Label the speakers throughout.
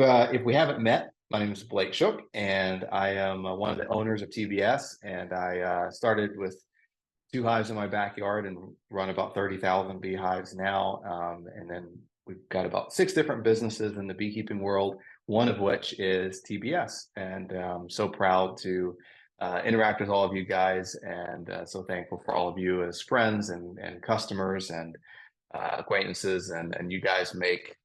Speaker 1: If we haven't met, my name is Blake Shook, and I am one of the owners of TBS. And I started with two hives in my backyard and run about 30,000 beehives now. And then we've got about six different businesses in the beekeeping world, one of which is TBS. And I'm so proud to interact with all of you guys, and so thankful for all of you as friends and customers and acquaintances, and you guys make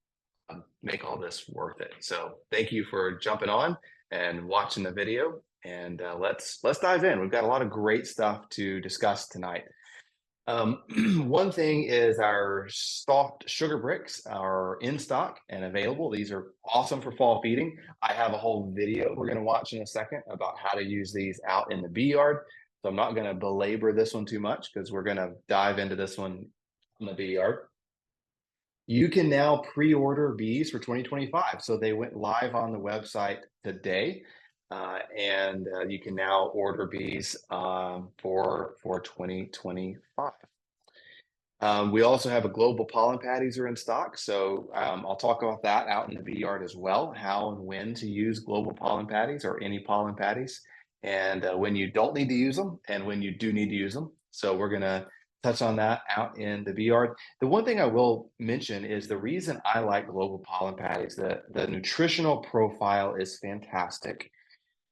Speaker 1: all this worth it. So thank you for jumping on and watching the video, and let's dive in. We've got a lot of great stuff to discuss tonight. One thing is our soft sugar bricks are in stock and available. These are awesome for fall feeding. I have a whole video we're going to watch in a second about how to use these out in the bee yard. So I'm not going to belabor this one too much because we're going to dive into this one in the bee yard. You can now pre-order bees for 2025. So they went live on the website today, and you can now order bees for 2025. We also have a global pollen patties are in stock. So I'll talk about that out in the bee yard as well, how and when to use global pollen patties or any pollen patties, and when you don't need to use them and when you do need to use them. So we're going to touch on that out in the bee yard. The one thing I will mention is the reason I like global pollen patties, the nutritional profile is fantastic.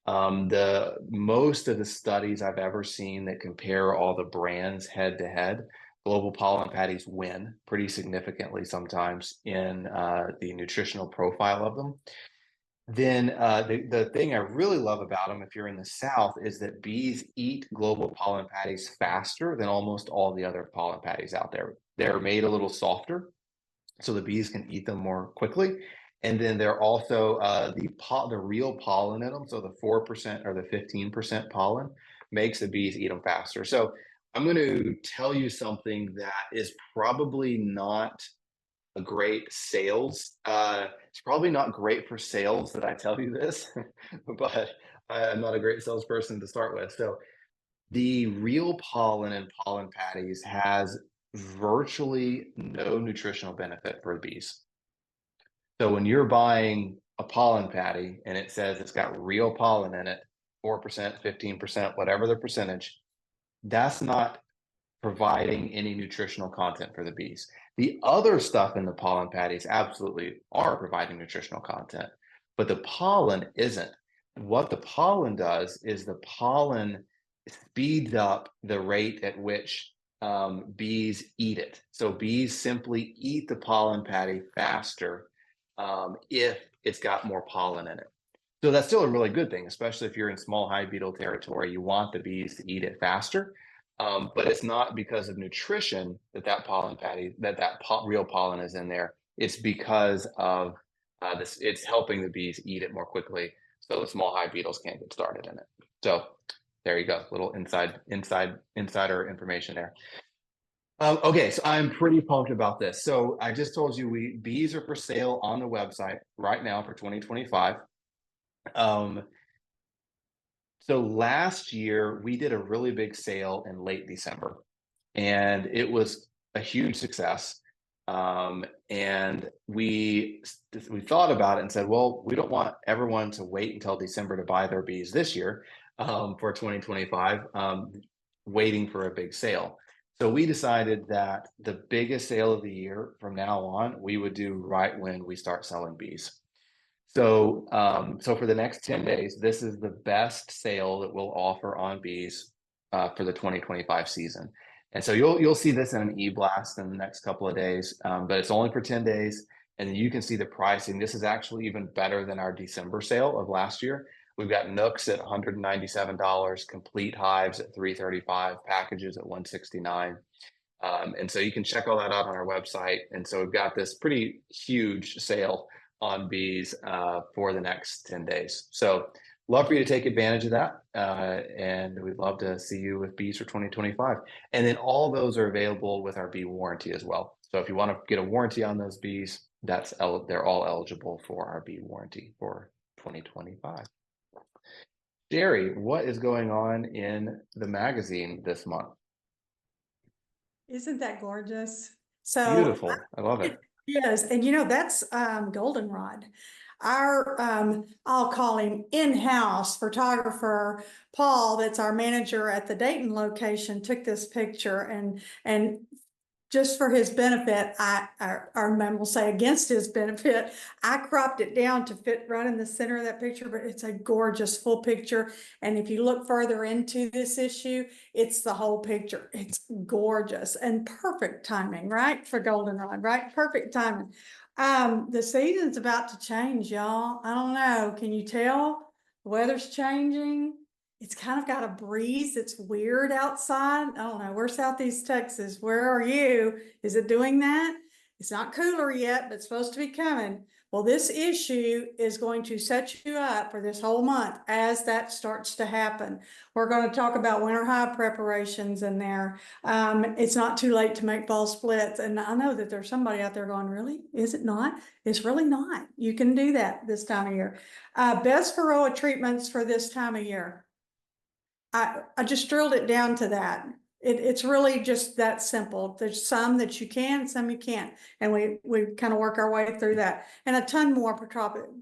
Speaker 1: The most of the studies I've ever seen that compare all the brands head to head, global pollen patties win pretty significantly sometimes in the nutritional profile of them. Then the thing I really love about them, if you're in the South, is that bees eat global pollen patties faster than almost all the other pollen patties out there. They're made a little softer, so the bees can eat them more quickly. And then they're also the real pollen in them, so the 4% or the 15% pollen makes the bees eat them faster. So I'm going to tell you something that is probably not a great sales. It's probably not great for sales that I tell you this, but I'm not a great salesperson to start with. So the real pollen in pollen patties has virtually no nutritional benefit for the bees. So when you're buying a pollen patty and it says it's got real pollen in it, 4%, 15%, whatever the percentage, that's not providing any nutritional content for the bees. The other stuff in the pollen patties absolutely are providing nutritional content, but the pollen isn't. What the pollen does is the pollen speeds up the rate at which bees eat it. So bees simply eat the pollen patty faster if it's got more pollen in it. So that's still a really good thing, especially if you're in small hive beetle territory. You want the bees to eat it faster. But it's not because of nutrition that pollen patty, real pollen is in there. It's because of this. It's helping the bees eat it more quickly, so the small hive beetles can't get started in it. So there you go, little insider information there. Okay, so I'm pretty pumped about this. So I just told you bees are for sale on the website right now for 2025. So last year we did a really big sale in late December, and it was a huge success. And we thought about it and said, well, we don't want everyone to wait until December to buy their bees this year for 2025, waiting for a big sale. So we decided that the biggest sale of the year from now on, we would do right when we start selling bees. So, so for the next 10 days, this is the best sale that we'll offer on bees for the 2025 season. And so you'll see this in an e-blast in the next couple of days, but it's only for 10 days. And you can see the pricing. This is actually even better than our December sale of last year. We've got nooks at $197, complete hives at $335, packages at $169. And so you can check all that out on our website. And so we've got this pretty huge sale on bees for the next 10 days. So love for you to take advantage of that. And we'd love to see you with bees for 2025. And then all those are available with our bee warranty as well. So if you want to get a warranty on those bees, they're all eligible for our bee warranty for 2025. Jerry, what is going on in the magazine this month?
Speaker 2: Isn't that gorgeous? So
Speaker 1: beautiful. I love it.
Speaker 2: Yes, and that's goldenrod. our, I'll call him in-house photographer, Paul, that's our manager at the Dayton location, took this picture and just for his benefit, or mem will say against his benefit, I cropped it down to fit right in the center of that picture, but it's a gorgeous full picture. And if you look further into this issue, it's the whole picture. It's gorgeous and perfect timing, right? For goldenrod, right? Perfect timing. The season's about to change, y'all. I don't know. Can you tell? The weather's changing. It's kind of got a breeze. It's weird outside. I don't know. We're Southeast Texas. Where are you? Is it doing that? It's not cooler yet, but it's supposed to be coming. Well, this issue is going to set you up for this whole month as that starts to happen. We're going to talk about winter hive preparations in there. It's not too late to make fall splits. And I know that there's somebody out there going, really? Is it not? It's really not. You can do that this time of year. Best Varroa treatments for this time of year. I just drilled it down to that. It's really just that simple. There's some that you can, some you can't. And we kind of work our way through that. And a ton more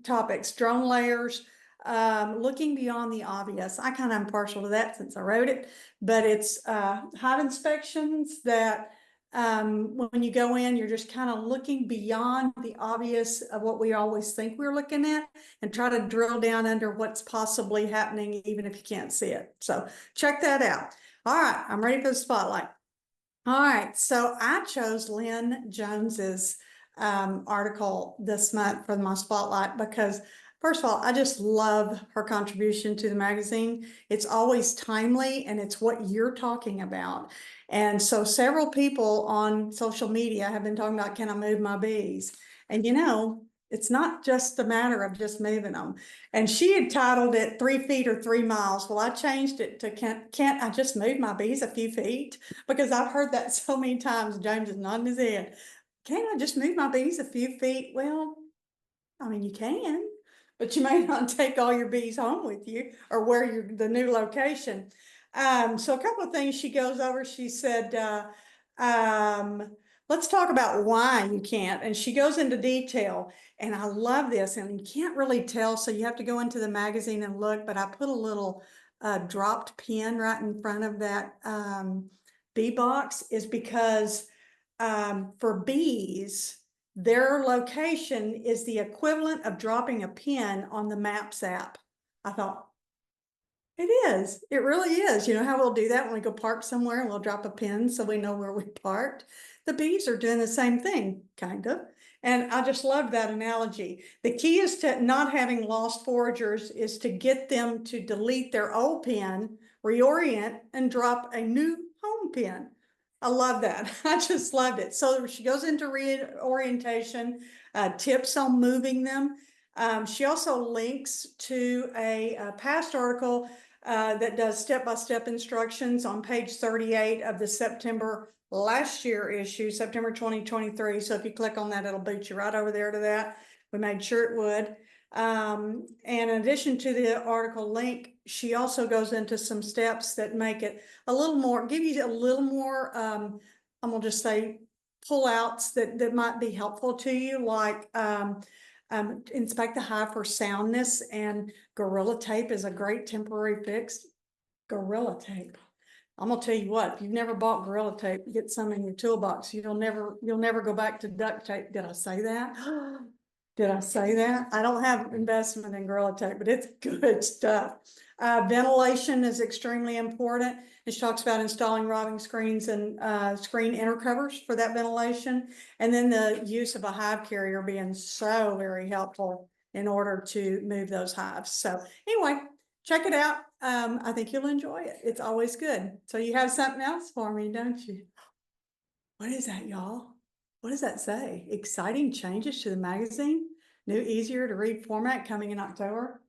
Speaker 2: topics, drone layers, looking beyond the obvious. I kind of am partial to that since I wrote it, but it's hive inspections that when you go in, you're just kind of looking beyond the obvious of what we always think we're looking at and try to drill down under what's possibly happening, even if you can't see it. So check that out. All right, I'm ready for the spotlight. All right, so I chose Lynn Jones's article this month for my spotlight because, first of all, I just love her contribution to the magazine. It's always timely and it's what you're talking about. And so several people on social media have been talking about, can I move my bees? And you know, it's not just a matter of just moving them. And she had titled it 3 feet or 3 miles. Well, I changed it to can't I just move my bees a few feet? Because I've heard that so many times. James is nodding his head. Can't I just move my bees a few feet? Well, I mean, you can, but you may not take all your bees home with you or where you're the new location. So a couple of things she goes over. She said, let's talk about why you can't. And she goes into detail. And I love this. And you can't really tell. So you have to go into the magazine and look. But I put a little dropped pin right in front of that bee box is because for bees, their location is the equivalent of dropping a pin on the Maps app. I thought, it is. It really is. You know how we'll do that when we go park somewhere and we'll drop a pin so we know where we parked? The bees are doing the same thing, kind of. And I just love that analogy. The key is to not having lost foragers is to get them to delete their old pin, reorient, and drop a new home pin. I love that. I just loved it. So she goes into reorientation, tips on moving them. She also links to a past article that does step-by-step instructions on page 38 of the September last year issue, September 2023. So if you click on that, it'll boot you right over there to that. We made sure it would. And in addition to the article link, she also goes into some steps that make it a little more, give you a little more, I'm gonna just say pullouts that might be helpful to you, like inspect the hive for soundness, and Gorilla Tape is a great temporary fix. Gorilla Tape. I'm gonna tell you what, if you've never bought Gorilla Tape, get some in your toolbox. You'll never go back to duct tape. Did I say that? Did I say that? I don't have investment in Gorilla Tape, but it's good stuff. Ventilation is extremely important. And she talks about installing robbing screens and screen inner covers for that ventilation. And then the use of a hive carrier being so very helpful in order to move those hives. So anyway, check it out. I think you'll enjoy it. It's always good. So you have something else for me, don't you? What is that, y'all? What does that say? Exciting changes to the magazine? New, easier to read format coming in October?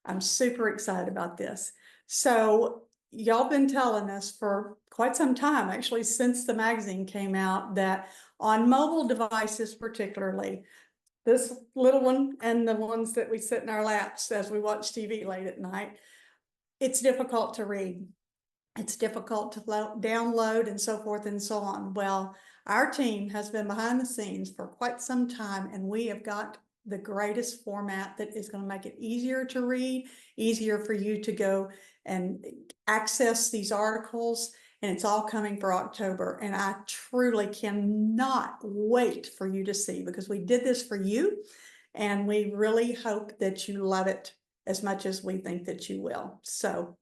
Speaker 2: I'm super excited about this. So y'all been telling us for quite some time, actually, since the magazine came out, that on mobile devices particularly, this little one and the ones that we sit in our laps as we watch TV late at night, it's difficult to read. It's difficult to download and so forth and so on. Well, our team has been behind the scenes for quite some time, and we have got the greatest format that is going to make it easier to read, easier for you to go and access these articles. And it's all coming for October. And I truly cannot wait for you to see, because we did this for you. And we really hope that you love it as much as we think that you will. So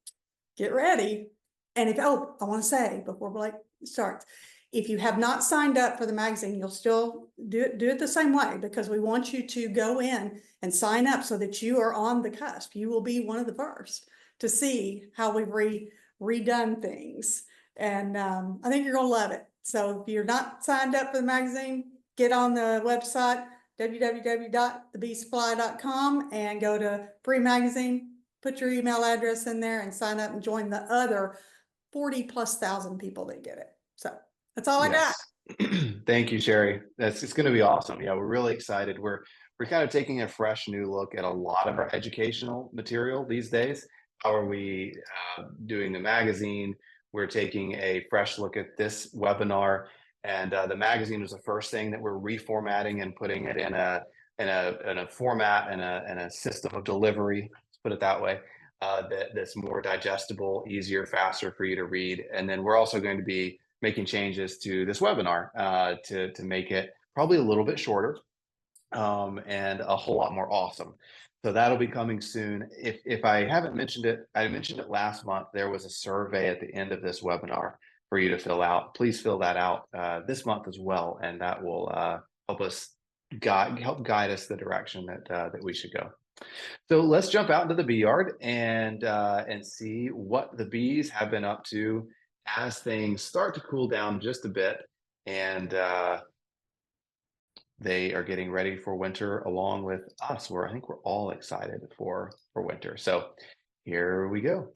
Speaker 2: get ready. And if, oh, I want to say before Blake starts, if you have not signed up for the magazine, you'll still do it the same way, because we want you to go in and sign up so that you are on the cusp. You will be one of the first to see how we've redone things. And I think you're going to love it. So if you're not signed up for the magazine, get on the website, www.thebeesupply.com, and go to free magazine, put your email address in there and sign up and join the other 40,000+ people that get it. So that's all I got.
Speaker 1: Thank you, Sherry. It's going to be awesome. Yeah, we're really excited. We're kind of taking a fresh new look at a lot of our educational material these days. How are we doing the magazine? We're taking a fresh look at this webinar, and the magazine was the first thing that we're reformatting and putting it in a format and a system of delivery. Let's put it that way. That's more digestible, easier, faster for you to read. And then we're also going to be making changes to this webinar to make it probably a little bit shorter and a whole lot more awesome. So that'll be coming soon. If I haven't mentioned it, I mentioned it last month. There was a survey at the end of this webinar for you to fill out. Please fill that out this month as well, and that will help us help guide us the direction that we should go. So let's jump out into the bee yard and see what the bees have been up to as things start to cool down just a bit, and they are getting ready for winter along with us. I think we're all excited for winter. So here we go.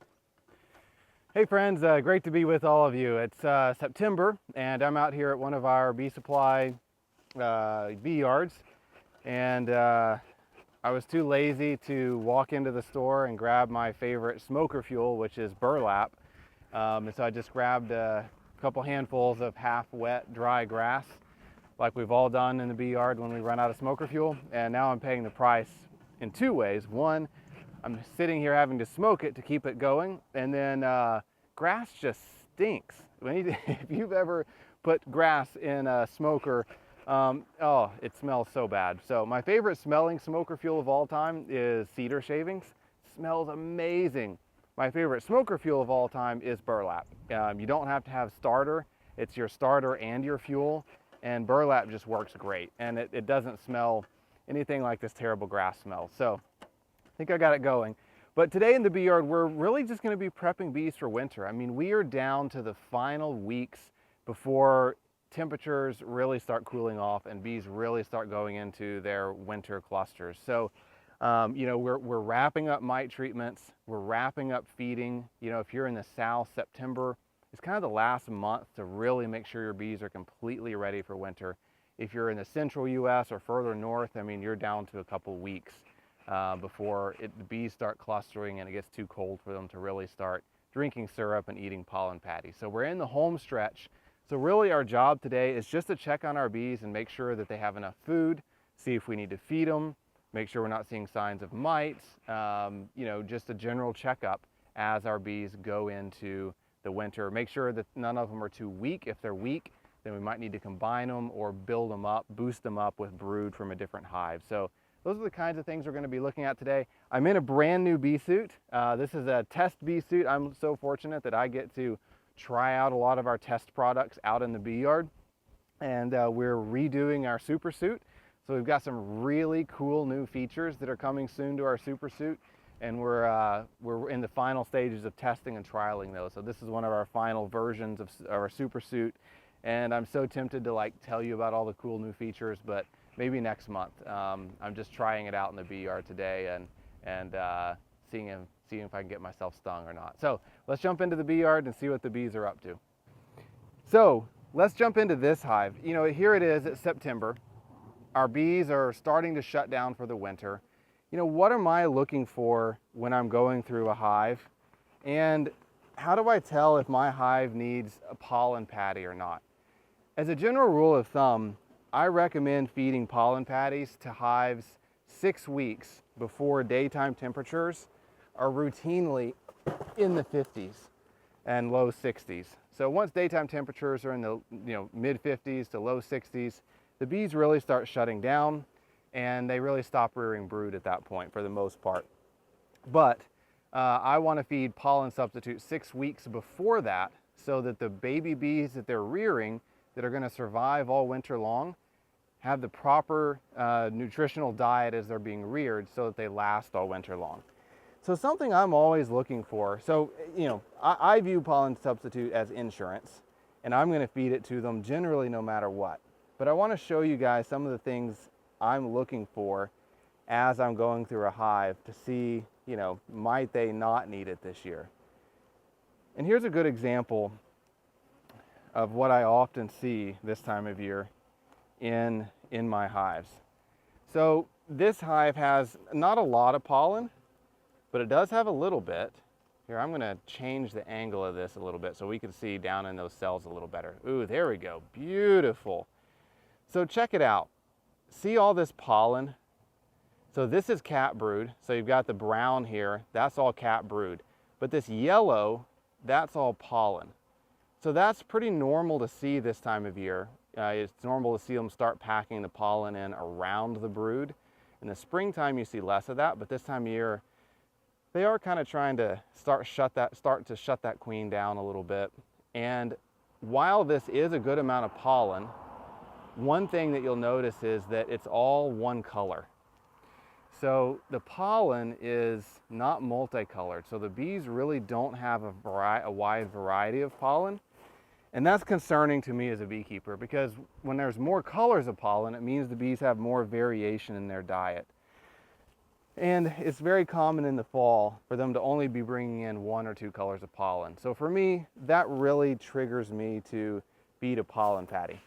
Speaker 3: Hey friends, great to be with all of you. It's September, and I'm out here at one of our bee supply bee yards, and I was too lazy to walk into the store and grab my favorite smoker fuel, which is burlap. And so I just grabbed a couple handfuls of half wet, dry grass, like we've all done in the bee yard when we run out of smoker fuel. And now I'm paying the price in two ways. One, I'm sitting here having to smoke it to keep it going. And then grass just stinks. If you've ever put grass in a smoker, oh, it smells so bad. So my favorite smelling smoker fuel of all time is cedar shavings. Smells amazing. My favorite smoker fuel of all time is burlap. You don't have to have starter. It's your starter and your fuel, and burlap just works great. And it doesn't smell anything like this terrible grass smell. So I think I got it going. But today in the bee yard, we're really just going to be prepping bees for winter. I mean, we are down to the final weeks before temperatures really start cooling off and bees really start going into their winter clusters. So you know, we're wrapping up mite treatments, we're wrapping up feeding. You know, if you're in the South, September is kind of the last month to really make sure your bees are completely ready for winter. If you're in the central US or further north, I mean, you're down to a couple weeks before the bees start clustering and it gets too cold for them to really start drinking syrup and eating pollen patties. So we're in the home stretch. So really our job today is just to check on our bees and make sure that they have enough food, see if we need to feed them, make sure we're not seeing signs of mites, you know, just a general checkup as our bees go into the winter. Make sure that none of them are too weak. If they're weak, then we might need to combine them or build them up, boost them up with brood from a different hive. So those are the kinds of things we're going to be looking at today. I'm in a brand new bee suit. This is a test bee suit. I'm so fortunate that I get to try out a lot of our test products out in the bee yard. And we're redoing our super suit. So we've got some really cool new features that are coming soon to our super suit, and we're in the final stages of testing and trialing those. So this is one of our final versions of our super suit, and I'm so tempted to like tell you about all the cool new features, but maybe next month. I'm just trying it out in the bee yard today and seeing if I can get myself stung or not. So let's jump into the bee yard and see what the bees are up to. So let's jump into this hive. You know, here it is, it's September. Our bees are starting to shut down for the winter. You know, what am I looking for when I'm going through a hive? And how do I tell if my hive needs a pollen patty or not? As a general rule of thumb, I recommend feeding pollen patties to hives 6 weeks before daytime temperatures are routinely in the 50s and low 60s. So once daytime temperatures are in the mid 50s to low 60s, the bees really start shutting down and they really stop rearing brood at that point for the most part. But I want to feed pollen substitute 6 weeks before that so that the baby bees that they're rearing that are going to survive all winter long have the proper nutritional diet as they're being reared so that they last all winter long. So something I'm always looking for. So, I view pollen substitute as insurance, and I'm going to feed it to them generally no matter what. But I want to show you guys some of the things I'm looking for as I'm going through a hive to see, might they not need it this year. And here's a good example of what I often see this time of year in my hives. So this hive has not a lot of pollen, but it does have a little bit. Here, I'm gonna change the angle of this a little bit so we can see down in those cells a little better. Ooh, there we go, beautiful. So check it out. See all this pollen? So this is cat brood. So you've got the brown here, that's all cat brood. But this yellow, that's all pollen. So that's pretty normal to see this time of year. It's normal to see them start packing the pollen in around the brood. In the springtime, you see less of that, but this time of year, they are kind of trying to start to shut that queen down a little bit. And while this is a good amount of pollen, one thing that you'll notice is that it's all one color. So the pollen is not multicolored. So the bees really don't have a wide variety of pollen. And that's concerning to me as a beekeeper, because when there's more colors of pollen, it means the bees have more variation in their diet. And it's very common in the fall for them to only be bringing in 1 or 2 colors of pollen. So for me, that really triggers me to feed a pollen patty.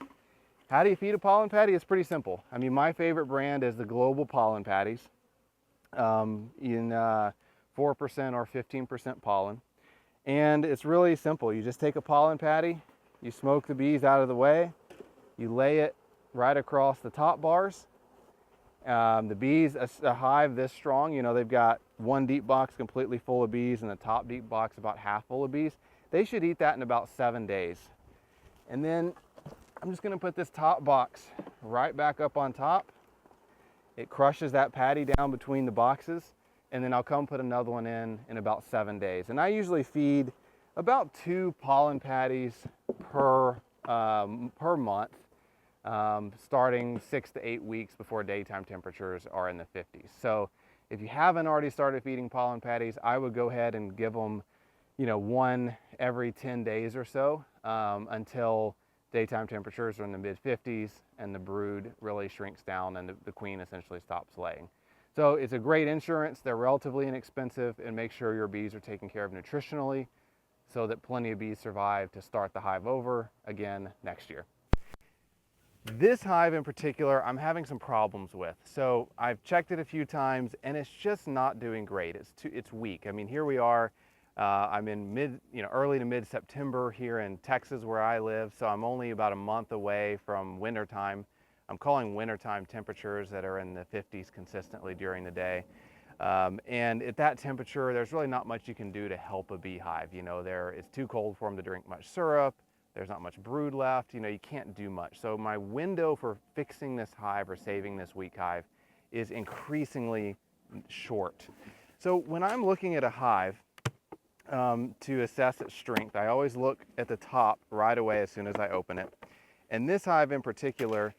Speaker 3: How do you feed a pollen patty? It's pretty simple. I mean, my favorite brand is the Global Pollen Patties in 4% or 15% pollen. And it's really simple. You just take a pollen patty, you smoke the bees out of the way, you lay it right across the top bars. The bees, a hive this strong, they've got one deep box completely full of bees and the top deep box about half full of bees. They should eat that in about 7 days. And then I'm just gonna put this top box right back up on top. It crushes that patty down between the boxes, and then I'll come put another one in about 7 days. And I usually feed about 2 pollen patties per month, starting 6 to 8 weeks before daytime temperatures are in the 50s. So if you haven't already started feeding pollen patties, I would go ahead and give them, one every 10 days or so until daytime temperatures are in the mid 50s and the brood really shrinks down and the queen essentially stops laying. So it's a great insurance. They're relatively inexpensive, and make sure your bees are taken care of nutritionally so that plenty of bees survive to start the hive over again next year. This hive in particular, I'm having some problems with. So I've checked it a few times and it's just not doing great. It's weak. I mean, here we are. I'm in early to mid September here in Texas where I live. So I'm only about a month away from wintertime. I'm calling wintertime temperatures that are in the 50s consistently during the day. And at that temperature, there's really not much you can do to help a beehive. It's too cold for them to drink much syrup. There's not much brood left. You can't do much. So my window for fixing this hive or saving this weak hive is increasingly short. So when I'm looking at a hive to assess its strength, I always look at the top right away as soon as I open it. And this hive in particular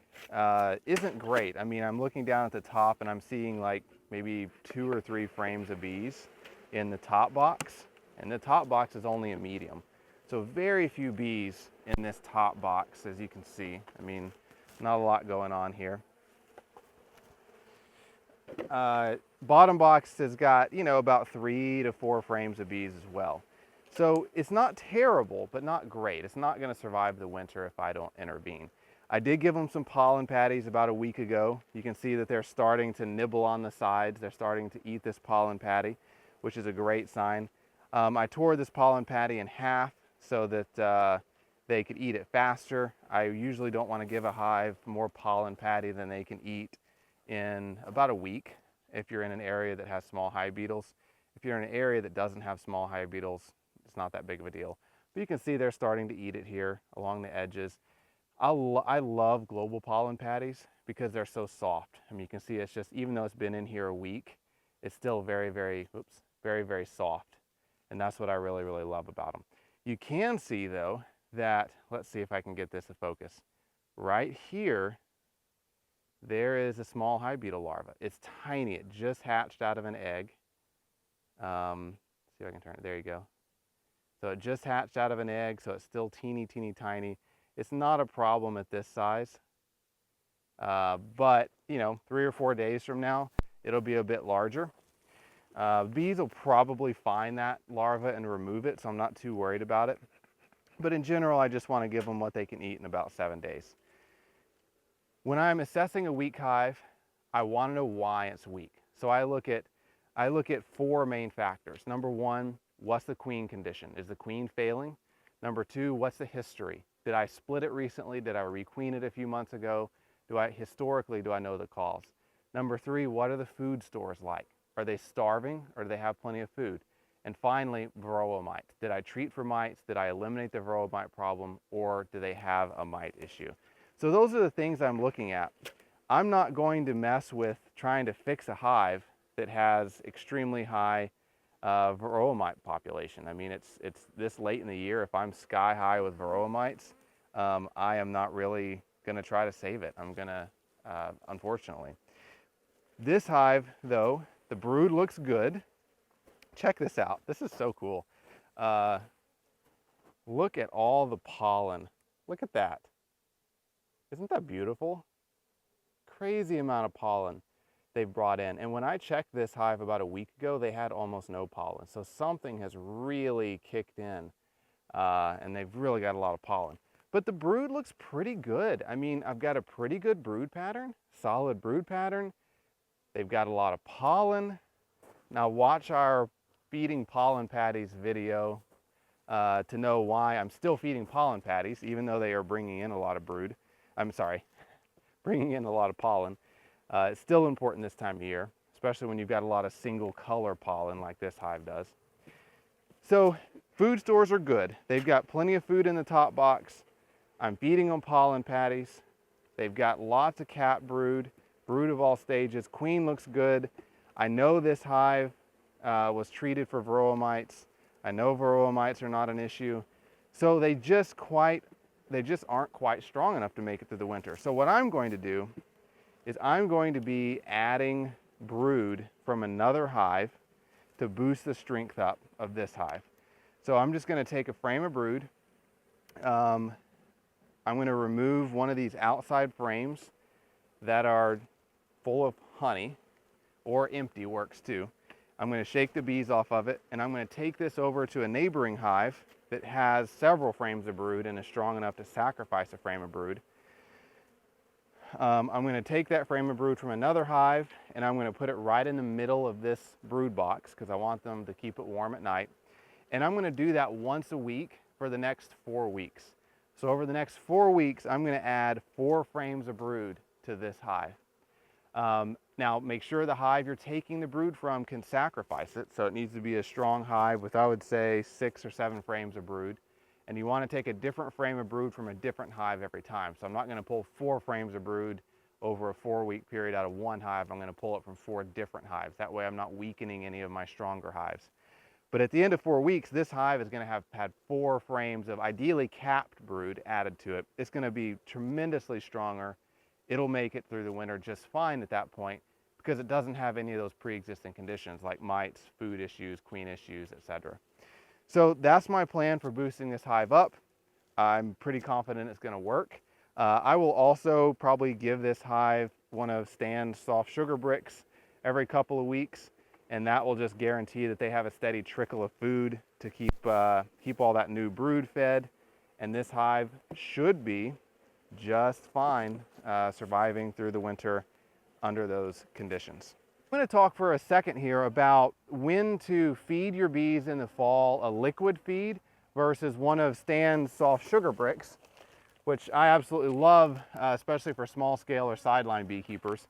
Speaker 3: isn't great. I mean, I'm looking down at the top and I'm seeing like maybe 2 or 3 frames of bees in the top box. And the top box is only a medium. So very few bees in this top box, as you can see. I mean, not a lot going on here. Bottom box has got, about 3 to 4 frames of bees as well. So it's not terrible, but not great. It's not going to survive the winter if I don't intervene. I did give them some pollen patties about a week ago. You can see that they're starting to nibble on the sides. They're starting to eat this pollen patty, which is a great sign. I tore this pollen patty in half so that they could eat it faster. I usually don't want to give a hive more pollen patty than they can eat in about a week if you're in an area that has small hive beetles. If you're in an area that doesn't have small hive beetles, it's not that big of a deal. But you can see they're starting to eat it here along the edges. I love global pollen patties because they're so soft. I mean, you can see it's just, even though it's been in here a week, it's still very, very, very, very soft. And that's what I really, really love about them. You can see though that, let's see if I can get this to focus. Right here, there is a small hive beetle larva. It's tiny, it just hatched out of an egg. See if I can turn it, there you go. So it just hatched out of an egg, so it's still teeny, teeny, tiny. It's not a problem at this size, but you know, 3 or 4 days from now, it'll be a bit larger. Bees will probably find that larva and remove it, so I'm not too worried about it. But in general, I just want to give them what they can eat in about 7 days. When I'm assessing a weak hive, I want to know why it's weak. So I look at 4 main factors. Number 1, what's the queen condition? Is the queen failing? Number 2, what's the history? Did I split it recently? Did I requeen it a few months ago? Historically, do I know the cause? Number 3, what are the food stores like? Are they starving or do they have plenty of food? And finally, Varroa mite. Did I treat for mites? Did I eliminate the Varroa mite problem, or do they have a mite issue? So those are the things I'm looking at. I'm not going to mess with trying to fix a hive that has extremely high Varroa mite population. I mean, it's this late in the year. If I'm sky high with Varroa mites, I am not really going to try to save it. I'm going to, unfortunately. This hive, though, the brood looks good. Check this out. This is so cool. Look at all the pollen. Look at that. Isn't that beautiful? Crazy amount of pollen they've brought in. And when I checked this hive about a week ago, they had almost no pollen. So something has really kicked in, and they've really got a lot of pollen. But the brood looks pretty good. I mean, I've got a pretty good brood pattern, solid brood pattern. They've got a lot of pollen. Now watch our feeding pollen patties video to know why I'm still feeding pollen patties, even though they are bringing in a lot of brood. I'm sorry, bringing in a lot of pollen. It's still important this time of year, especially when you've got a lot of single color pollen like this hive does. So food stores are good. They've got plenty of food in the top box. I'm feeding them pollen patties. They've got lots of cap brood of all stages. Queen looks good. I know this hive was treated for Varroa mites. I know Varroa mites are not an issue. So they just aren't quite strong enough to make it through the winter. So what I'm going to do is I'm going to be adding brood from another hive to boost the strength up of this hive. So I'm just going to take a frame of brood. I'm going to remove one of these outside frames that are full of honey, or empty works too. I'm going to shake the bees off of it, and I'm going to take this over to a neighboring hive that has several frames of brood and is strong enough to sacrifice a frame of brood. I'm going to take that frame of brood from another hive, and I'm going to put it right in the middle of this brood box because I want them to keep it warm at night. And I'm going to do that once a week for the next 4 weeks. So over the next 4 weeks, I'm going to add 4 frames of brood to this hive. Now make sure the hive you're taking the brood from can sacrifice it. So it needs to be a strong hive with, I would say, 6 or 7 frames of brood. And you want to take a different frame of brood from a different hive every time. So I'm not going to pull 4 frames of brood over a 4-week period out of one hive. I'm going to pull it from 4 different hives. That way I'm not weakening any of my stronger hives. But at the end of 4 weeks, this hive is going to have had 4 frames of ideally capped brood added to it. It's going to be tremendously stronger. It'll make it through the winter just fine at that point because it doesn't have any of those pre-existing conditions like mites, food issues, queen issues, etc. So that's my plan for boosting this hive up. I'm pretty confident it's going to work. I will also probably give this hive one of Stan's soft sugar bricks every couple of weeks, and that will just guarantee that they have a steady trickle of food to keep all that new brood fed. And this hive should be just fine surviving through the winter under those conditions. I'm going to talk for a second here about when to feed your bees in the fall a liquid feed versus one of Stan's soft sugar bricks, which I absolutely love, especially for small scale or sideline beekeepers.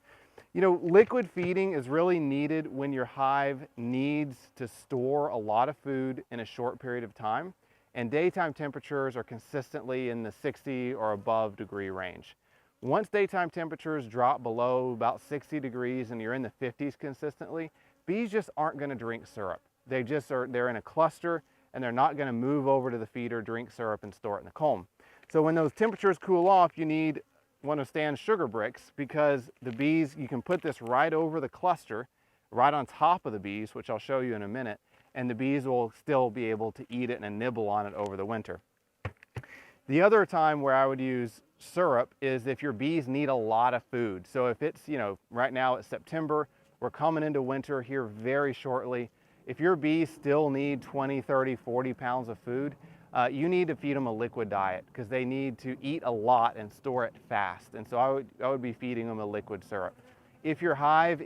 Speaker 3: You know, liquid feeding is really needed when your hive needs to store a lot of food in a short period of time, and daytime temperatures are consistently in the 60 or above degree range. Once daytime temperatures drop below about 60 degrees and you're in the 50s consistently, bees just aren't going to drink syrup. They're in a cluster and they're not going to move over to the feeder, drink syrup, and store it in the comb. So when those temperatures cool off, you need one of Stan's sugar bricks, because the bees, you can put this right over the cluster, right on top of the bees, which I'll show you in a minute, and the bees will still be able to eat it and nibble on it over the winter. The other time where I would use syrup is if your bees need a lot of food. So if it's, you know, right now it's September, we're coming into winter here very shortly. If your bees still need 20, 30, 40 pounds of food, you need to feed them a liquid diet, because they need to eat a lot and store it fast. And so I would be feeding them a liquid syrup. If your hive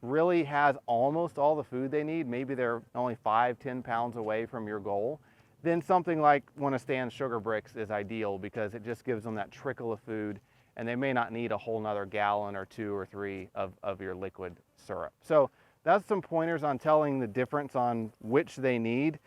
Speaker 3: really has almost all the food they need, maybe they're only 5, 10 pounds away from your goal, then something like one of Stan's sugar bricks is ideal, because it just gives them that trickle of food, and they may not need a whole nother gallon or 2 or 3 of your liquid syrup. So that's some pointers on telling the difference on which they need.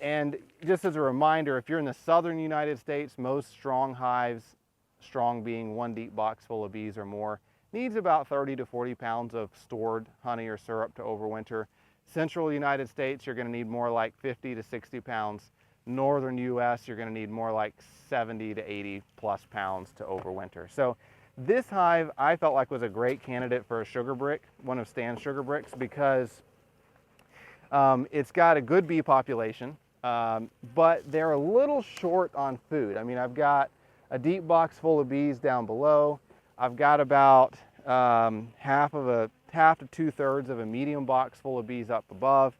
Speaker 3: And just as a reminder, if you're in the southern United States, most strong hives, strong being 1 deep box full of bees or more, needs about 30 to 40 pounds of stored honey or syrup to overwinter. Central United States, you're going to need more like 50 to 60 pounds. Northern US, you're going to need more like 70 to 80 plus pounds to overwinter. So this hive I felt like was a great candidate for a sugar brick, one of Stan's sugar bricks, because it's got a good bee population. But they're a little short on food. I mean, I've got a deep box full of bees down below. I've got about half to 2/3 of a medium box full of bees up above.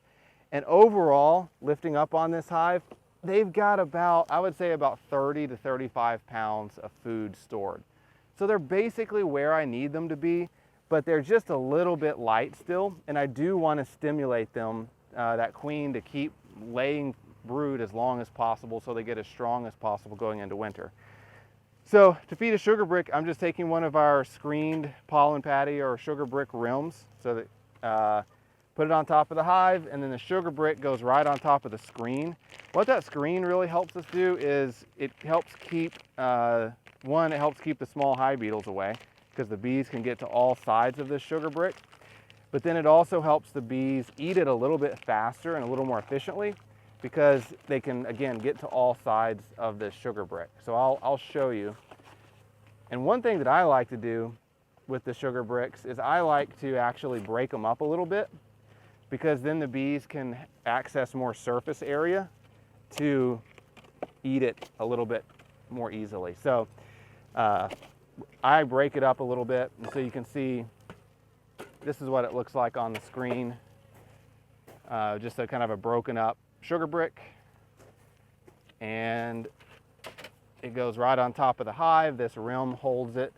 Speaker 3: And overall, lifting up on this hive, they've got about, I would say about 30 to 35 pounds of food stored. So they're basically where I need them to be, but they're just a little bit light still. And I do want to stimulate them, that queen, to keep laying brood as long as possible, so they get as strong as possible going into winter. So to feed a sugar brick, I'm just taking one of our screened pollen patty or sugar brick rims, so that put it on top of the hive, and then the sugar brick goes right on top of the screen. What that screen really helps us do is it helps keep, it helps keep the small hive beetles away, because the bees can get to all sides of this sugar brick. But then it also helps the bees eat it a little bit faster and a little more efficiently, because they can, again, get to all sides of this sugar brick. So I'll show you. And one thing that I like to do with the sugar bricks is I like to actually break them up a little bit, because then the bees can access more surface area to eat it a little bit more easily. So I break it up a little bit, and so you can see this is what it looks like on the screen. Just a kind of a broken up sugar brick, and it goes right on top of the hive. This rim holds it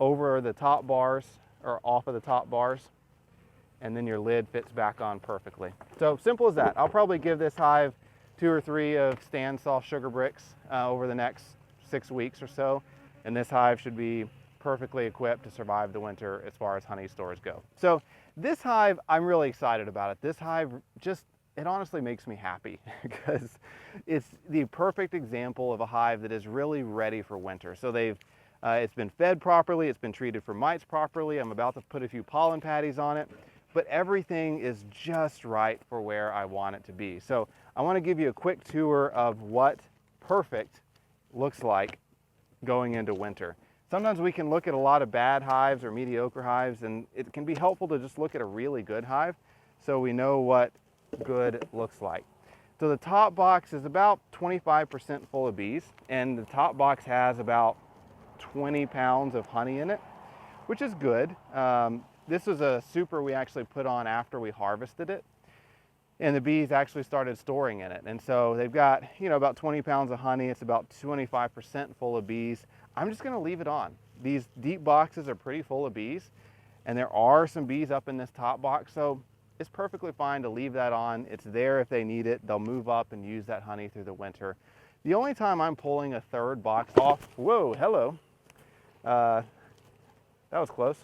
Speaker 3: over the top bars, or off of the top bars, and then your lid fits back on perfectly. So simple as that. I'll probably give this hive 2 or 3 of Stan's soft sugar bricks over the next 6 weeks or so, and this hive should be perfectly equipped to survive the winter as far as honey stores go. So this hive, I'm really excited about it. This hive it honestly makes me happy, because it's the perfect example of a hive that is really ready for winter. So it's been fed properly, it's been treated for mites properly. I'm about to put a few pollen patties on it, but everything is just right for where I want it to be. So I want to give you a quick tour of what perfect looks like going into winter. Sometimes we can look at a lot of bad hives or mediocre hives, and it can be helpful to just look at a really good hive so we know what good looks like. So the top box is about 25% full of bees, and the top box has about 20 pounds of honey in it, which is good. This was a super we actually put on after we harvested it, and the bees actually started storing in it. And so they've got, about 20 pounds of honey. It's about 25% full of bees. I'm just gonna leave it on. These deep boxes are pretty full of bees, and there are some bees up in this top box, so it's perfectly fine to leave that on. It's there if they need it. They'll move up and use that honey through the winter. The only time I'm pulling a 3rd box off, whoa, hello. That was close.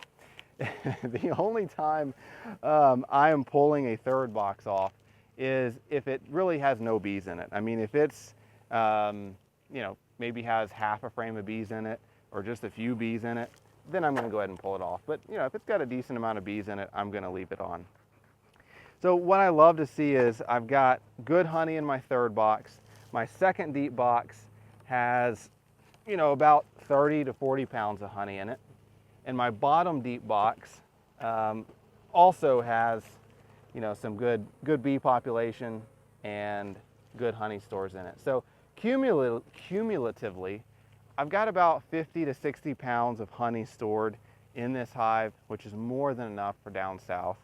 Speaker 3: The only time I am pulling a third box off is if it really has no bees in it. I mean, if it's, you know, maybe has half a frame of bees in it or just a few bees in it, then I'm going to go ahead and pull it off. But, you know, if it's got a decent amount of bees in it, I'm going to leave it on. So what I love to see is I've got good honey in my third box. My second deep box has, you know, about 30 to 40 pounds of honey in it. And my bottom deep box also has, you know, some good bee population and good honey stores in it. So cumulatively, I've got about 50 to 60 pounds of honey stored in this hive, which is more than enough for down south.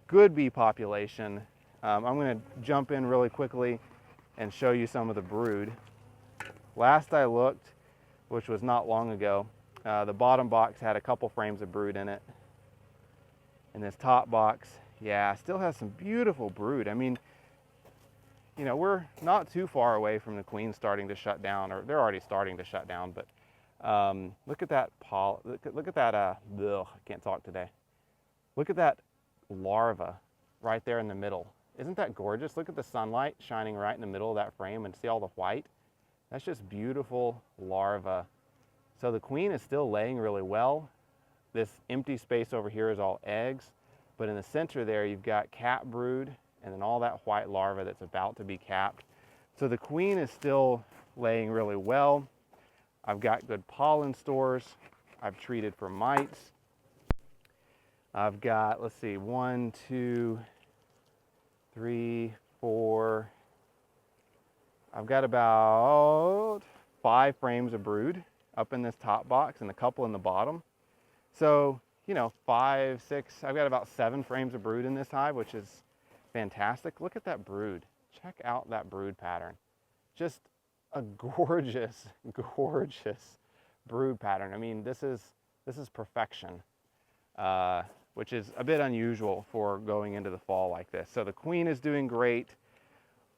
Speaker 3: Good bee population. I'm going to jump in really quickly and show you some of the brood. Last I looked, which was not long ago, the bottom box had a couple frames of brood in it. And this top box, yeah, still has some beautiful brood. I mean, you know, we're not too far away from the queen starting to shut down, or they're already starting to shut down, but look at that look at that, I can't talk today. Look at that larva right there in the middle. Isn't that gorgeous? Look at the sunlight shining right in the middle of that frame and see all the white? That's just beautiful larva. So the queen is still laying really well. This empty space over here is all eggs, but in the center there you've got cap brood and then all that white larva that's about to be capped. So the queen is still laying really well. I've got good pollen stores. I've treated for mites. I've got, let's see, 1, 2, 3, 4. I've got about 5 frames of brood up in this top box and a couple in the bottom. So, you know, 5, 6, I've got about 7 frames of brood in this hive, which is fantastic. Look at that brood. Check out that brood pattern. Just a gorgeous, gorgeous brood pattern. I mean, this is perfection, which is a bit unusual for going into the fall like this. So the queen is doing great.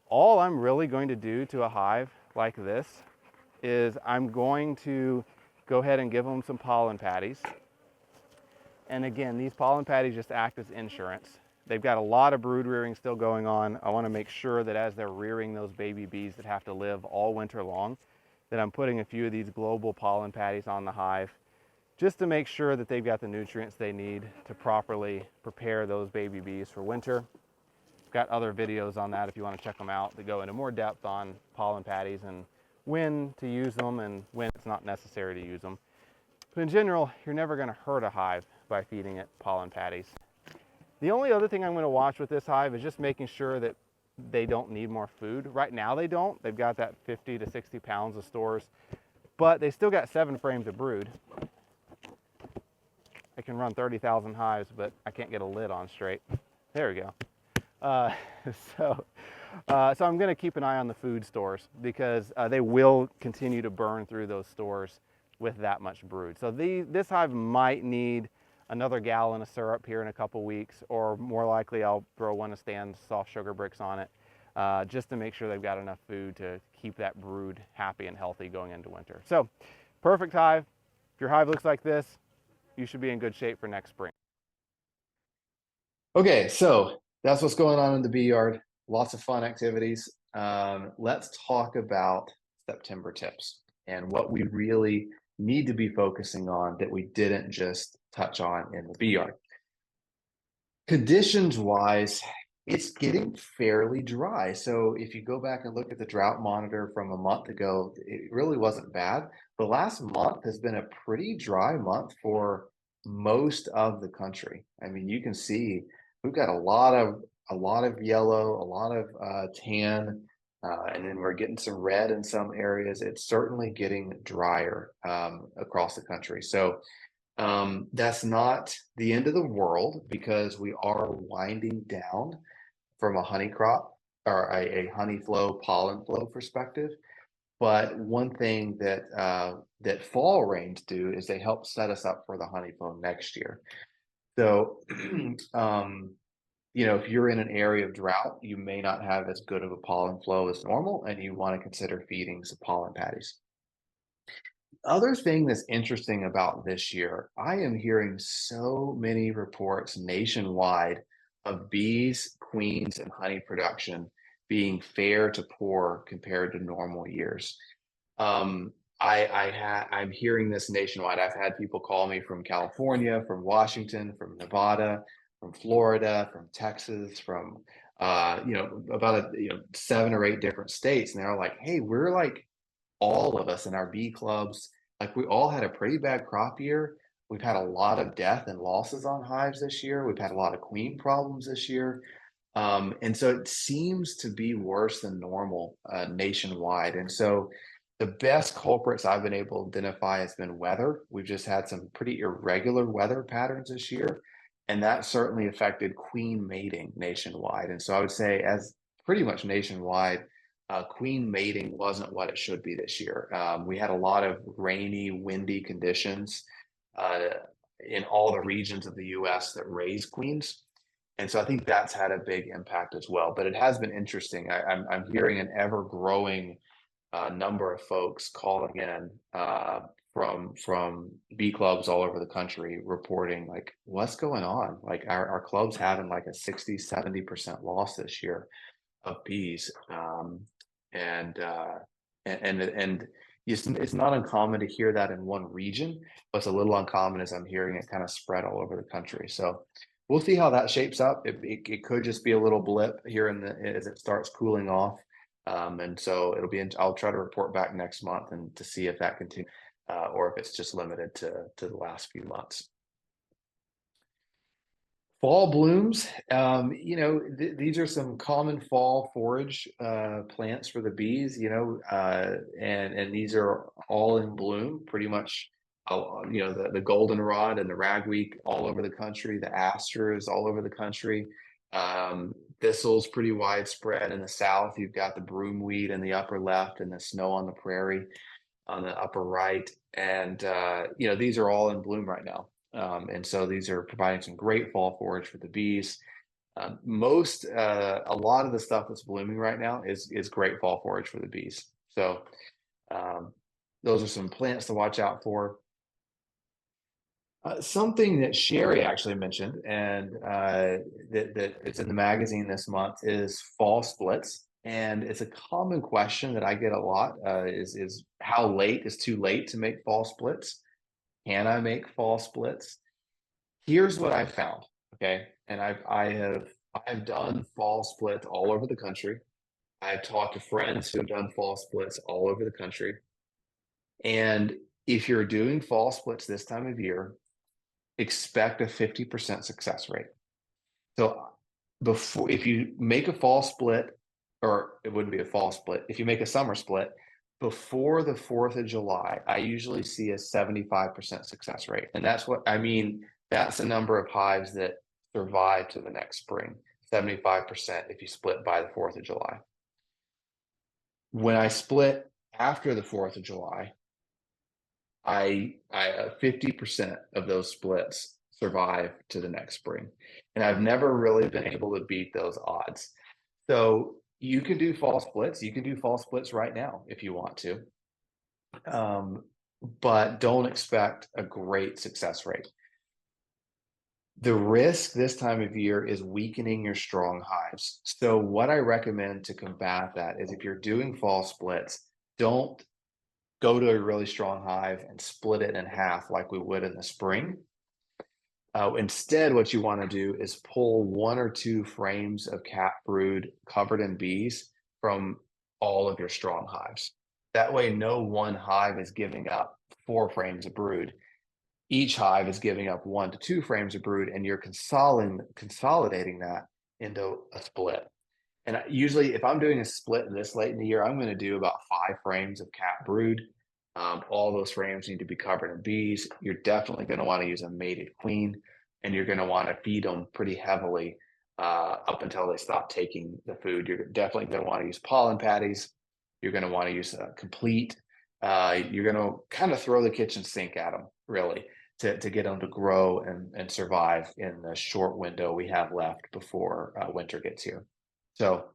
Speaker 3: All I'm really going to do to a hive like this is I'm going to go ahead and give them some pollen patties. And again, these pollen patties just act as insurance. They've got a lot of brood rearing still going on. I want to make sure that as they're rearing those baby bees that have to live all winter long, that I'm putting a few of these global pollen patties on the hive just to make sure that they've got the nutrients they need to properly prepare those baby bees for winter. I've got other videos on that if you want to check them out that go into more depth on pollen patties and when to use them and when it's not necessary to use them. But in general, you're never going to hurt a hive by feeding it pollen patties. The only other thing I'm going to watch with this hive is just making sure that they don't need more food. Right now they don't. They've got that 50 to 60 pounds of stores, but they still got 7 frames of brood. I can run 30,000 hives, but I can't get a lid on straight. There we go. So I'm going to keep an eye on the food stores because they will continue to burn through those stores with that much brood. So this hive might need another gallon of syrup here in a couple weeks, or more likely I'll throw one of Stan's soft sugar bricks on it just to make sure they've got enough food to keep that brood happy and healthy going into winter. So perfect hive. If your hive looks like this, you should be in good shape for next spring.
Speaker 1: Okay, so that's what's going on in the bee yard. Lots of fun activities. Let's talk about September tips and what we really need to be focusing on that we didn't just touch on in the bee yard. Conditions wise, it's getting fairly dry. So if you go back and look at the drought monitor from a month ago, it really wasn't bad. The last month has been a pretty dry month for most of the country. I mean, you can see we've got a lot of yellow, a lot of tan, and then we're getting some red in some areas. It's certainly getting drier across the country. So that's not the end of the world because we are winding down from a honey crop or a honey flow, pollen flow perspective. But one thing that that fall rains do is they help set us up for the honey flow next year. So, you know, if you're in an area of drought, you may not have as good of a pollen flow as normal, and you want to consider feeding some pollen patties. Other thing that's interesting about this year, I am hearing so many reports nationwide of bees, queens, and honey production being fair to poor compared to normal years. Um, I'm hearing this nationwide. I've had people call me from California, from Washington, from Nevada, from Florida, from Texas, from about 7 or 8 different states, and they're like, "Hey, we're like all of us in our bee clubs, like we all had a pretty bad crop year. We've had a lot of death and losses on hives this year. We've had a lot of queen problems this year. And so it seems to be worse than normal nationwide. And so the best culprits I've been able to identify has been weather. We've just had some pretty irregular weather patterns this year, and that certainly affected queen mating nationwide. And so I would say, as pretty much nationwide, queen mating wasn't what it should be this year. We had a lot of rainy, windy conditions uh, in all the regions of the US that raise queens. And so I think that's had a big impact as well. But it has been interesting. I'm hearing an ever growing number of folks calling in from bee clubs all over the country reporting like, what's going on? Like our club's having like a 60-70% loss this year of bees. And it's not uncommon to hear that in one region. What's a little uncommon is I'm hearing it kind of spread all over the country. So we'll see how that shapes up. It could just be a little blip here as it starts cooling off. And so I'll try to report back next month and to see if that continues or if it's just limited to the last few months. Fall blooms, these are some common fall forage plants for the bees, and these are all in bloom pretty much. The goldenrod and the ragweed all over the country, the asters all over the country. Thistle's pretty widespread in the south. You've got the broomweed in the upper left and the snow on the prairie on the upper right. And, these are all in bloom right now. And so these are providing some great fall forage for the bees. A lot of the stuff that's blooming right now is great fall forage for the bees. So those are some plants to watch out for. Something that Sherry actually mentioned, and that it's in the magazine this month, is fall splits. And it's a common question that I get a lot: is how late is too late to make fall splits? Can I make fall splits? Here's what I found. Okay, and I've done fall splits all over the country. I've talked to friends who've done fall splits all over the country. And if you're doing fall splits this time of year, expect a 50% success rate. So if you make a fall split, or it wouldn't be a fall split, if you make a summer split before the 4th of July, I usually see a 75% success rate. And that's what I mean. That's the number of hives that survive to the next spring, 75% if you split by the 4th of July. When I split after the 4th of July, I 50% of those splits survive to the next spring. And I've never really been able to beat those odds. So you can do fall splits. You can do fall splits right now if you want to. But don't expect a great success rate. The risk this time of year is weakening your strong hives. So what I recommend to combat that is if you're doing fall splits, don't go to a really strong hive and split it in half like we would in the spring. Instead, what you want to do is pull 1 or 2 frames of capped brood covered in bees from all of your strong hives. That way, no one hive is giving up 4 frames of brood. Each hive is giving up 1 to 2 frames of brood, and you're consolidating that into a split. And usually, if I'm doing a split this late in the year, I'm going to do about 5 frames of capped brood. All those frames need to be covered in bees. You're definitely going to want to use a mated queen, and you're going to want to feed them pretty heavily up until they stop taking the food. You're definitely going to want to use pollen patties. You're going to want to use a complete. You're going to kind of throw the kitchen sink at them, really, to get them to grow and survive in the short window we have left before winter gets here. So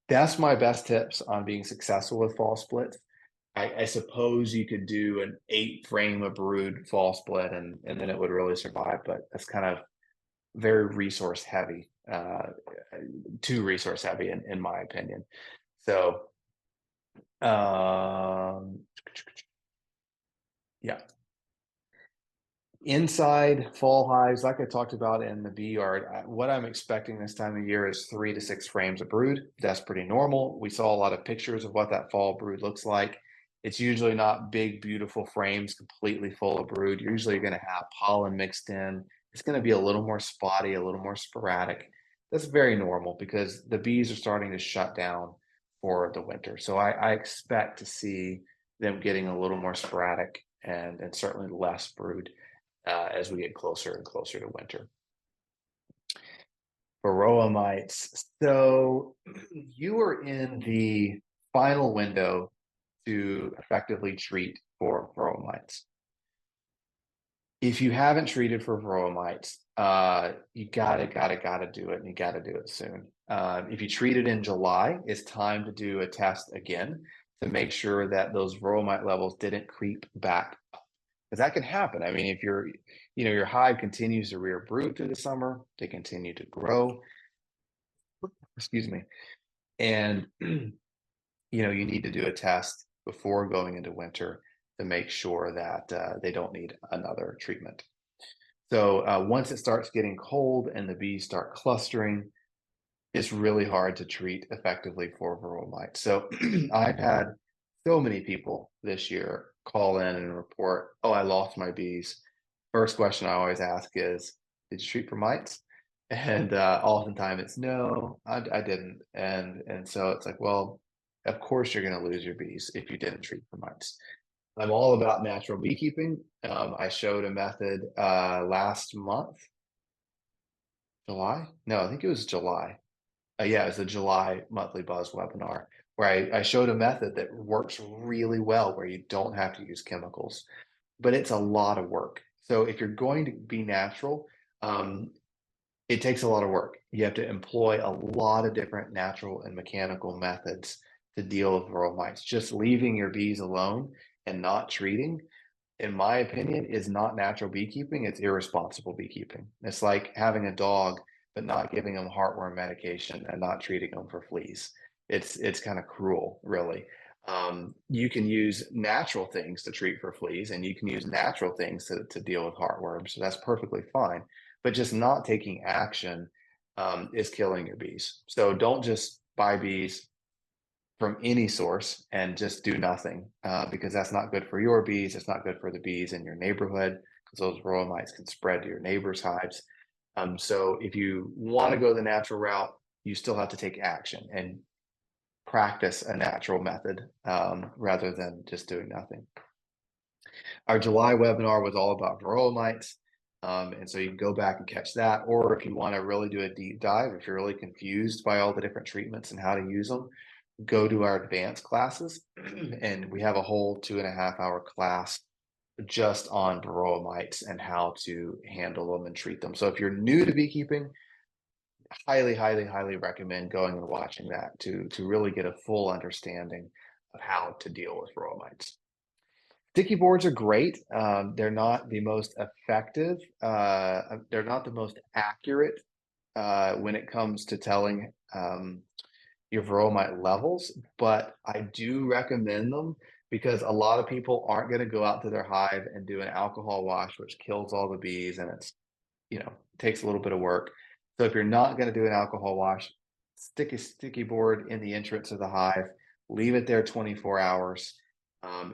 Speaker 1: that's my best tips on being successful with fall splits. I suppose you could do an 8 frame of brood fall split and then it would really survive, but that's kind of very resource heavy, too resource heavy in my opinion. So, yeah. Inside fall hives, like I talked about in the bee yard, what I'm expecting this time of year is 3 to 6 frames of brood. That's pretty normal. We saw a lot of pictures of what that fall brood looks like. It's usually not big, beautiful frames completely full of brood. You're usually going to have pollen mixed in. It's going to be a little more spotty, a little more sporadic. That's very normal because the bees are starting to shut down for the winter. So I expect to see them getting a little more sporadic and certainly less brood as we get closer and closer to winter. Varroa mites. So you are in the final window to effectively treat for Varroa mites. If you haven't treated for Varroa mites, you gotta do it, and you gotta do it soon. If you treated in July, it's time to do a test again to make sure that those Varroa mite levels didn't creep back up. Because that can happen. I mean, if your hive continues to rear brood through the summer, they continue to grow, excuse me, and you need to do a test before going into winter to make sure that they don't need another treatment. So once it starts getting cold and the bees start clustering, it's really hard to treat effectively for Varroa mites. So I've had so many people this year call in and report, oh, I lost my bees. First question I always ask is, did you treat for mites? And oftentimes it's no, I didn't. And so it's like, well, of course you're going to lose your bees if you didn't treat for mites. I'm all about natural beekeeping. I showed a method last month, July? No, I think it was July. Yeah, it was a July monthly buzz webinar where I showed a method that works really well where you don't have to use chemicals, but it's a lot of work. So if you're going to be natural, it takes a lot of work. You have to employ a lot of different natural and mechanical methods to deal with Varroa mites. Just leaving your bees alone and not treating, in my opinion, is not natural beekeeping. It's irresponsible beekeeping. It's like having a dog but not giving them heartworm medication and not treating them for fleas. It's kind of cruel, really. You can use natural things to treat for fleas, and you can use natural things to deal with heartworms. So that's perfectly fine. But just not taking action is killing your bees. So don't just buy bees from any source and just do nothing because that's not good for your bees. It's not good for the bees in your neighborhood because those Varroa mites can spread to your neighbors' hives. So if you want to go the natural route, you still have to take action and practice a natural method rather than just doing nothing. Our July webinar was all about Varroa mites. And so you can go back and catch that. Or if you want to really do a deep dive, if you're really confused by all the different treatments and how to use them, go to our advanced classes. And we have a whole 2.5-hour class just on Varroa mites and how to handle them and treat them. So if you're new to beekeeping, highly recommend going and watching that to really get a full understanding of how to deal with Varroa mites. Sticky boards are great. They're not the most effective. They're not the most accurate when it comes to telling your Varroa mite levels, but I do recommend them because a lot of people aren't going to go out to their hive and do an alcohol wash, which kills all the bees, and it's, takes a little bit of work. So if you're not going to do an alcohol wash, stick a sticky board in the entrance of the hive, leave it there 24 hours.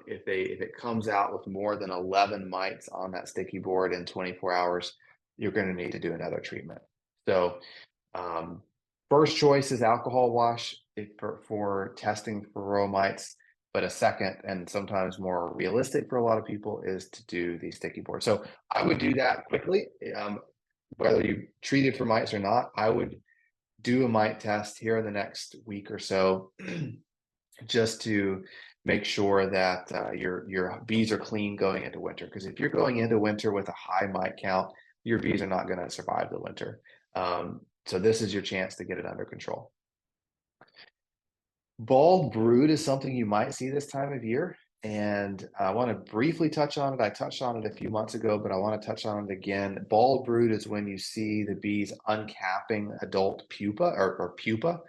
Speaker 1: If it comes out with more than 11 mites on that sticky board in 24 hours, you're going to need to do another treatment. So first choice is alcohol wash for testing for Varroa mites, but a second and sometimes more realistic for a lot of people is to do the sticky board. So I would do that quickly. Whether you treated for mites or not, I would do a mite test here in the next week or so just to make sure that your bees are clean going into winter. Because if you're going into winter with a high mite count, your bees are not going to survive the winter. So this is your chance to get it under control. Bald brood is something you might see this time of year. and I want to briefly touch on it. I touched on it a few months ago, but I want to touch on it again. Bald brood is when you see the bees uncapping adult pupa or pupa.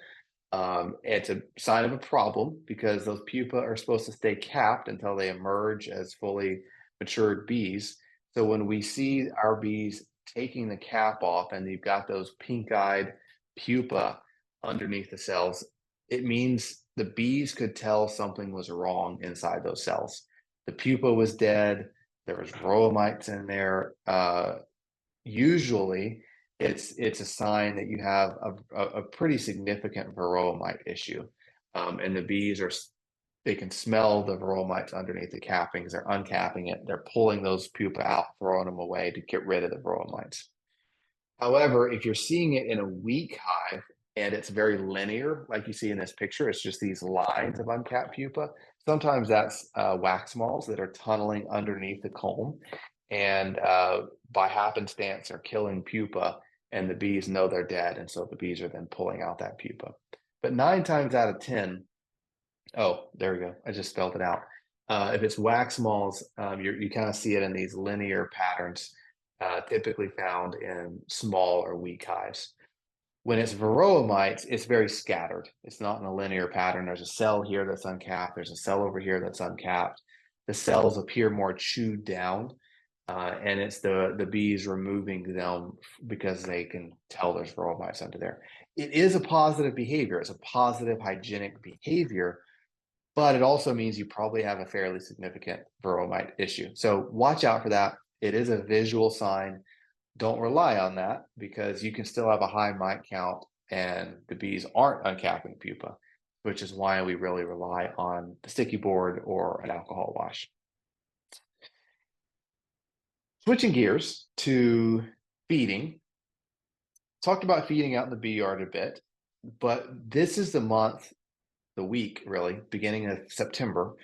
Speaker 1: It's a sign of a problem because those pupa are supposed to stay capped until they emerge as fully matured bees. So when we see our bees taking the cap off and you've got those pink-eyed pupa underneath the cells, it means the bees could tell something was wrong inside those cells. The pupa was dead. There was Varroa mites in there. Usually it's a sign that you have a pretty significant Varroa mite issue. And the bees they can smell the Varroa mites underneath the cappings. They're uncapping it. They're pulling those pupa out, throwing them away to get rid of the Varroa mites. However, if you're seeing it in a weak hive and it's very linear, like you see in this picture, it's just these lines of uncapped pupa. Sometimes that's wax moths that are tunneling underneath the comb, and by happenstance are killing pupa, and the bees know they're dead, and so the bees are then pulling out that pupa. But 9 times out of 10, oh, there we go. I just spelled it out. If it's wax moths, you kind of see it in these linear patterns, typically found in small or weak hives. When it's Varroa mites, it's very scattered. It's not in a linear pattern. There's a cell here that's uncapped. There's a cell over here that's uncapped. The cells appear more chewed down, and it's the bees removing them because they can tell there's Varroa mites under there. It is a positive behavior. It's a positive hygienic behavior, but it also means you probably have a fairly significant Varroa mite issue. So watch out for that. It is a visual sign. Don't rely on that because you can still have a high mite count and the bees aren't uncapping pupa, which is why we really rely on the sticky board or an alcohol wash. Switching gears to feeding. Talked about feeding out in the bee yard a bit, but this is the month, the week really, beginning of September,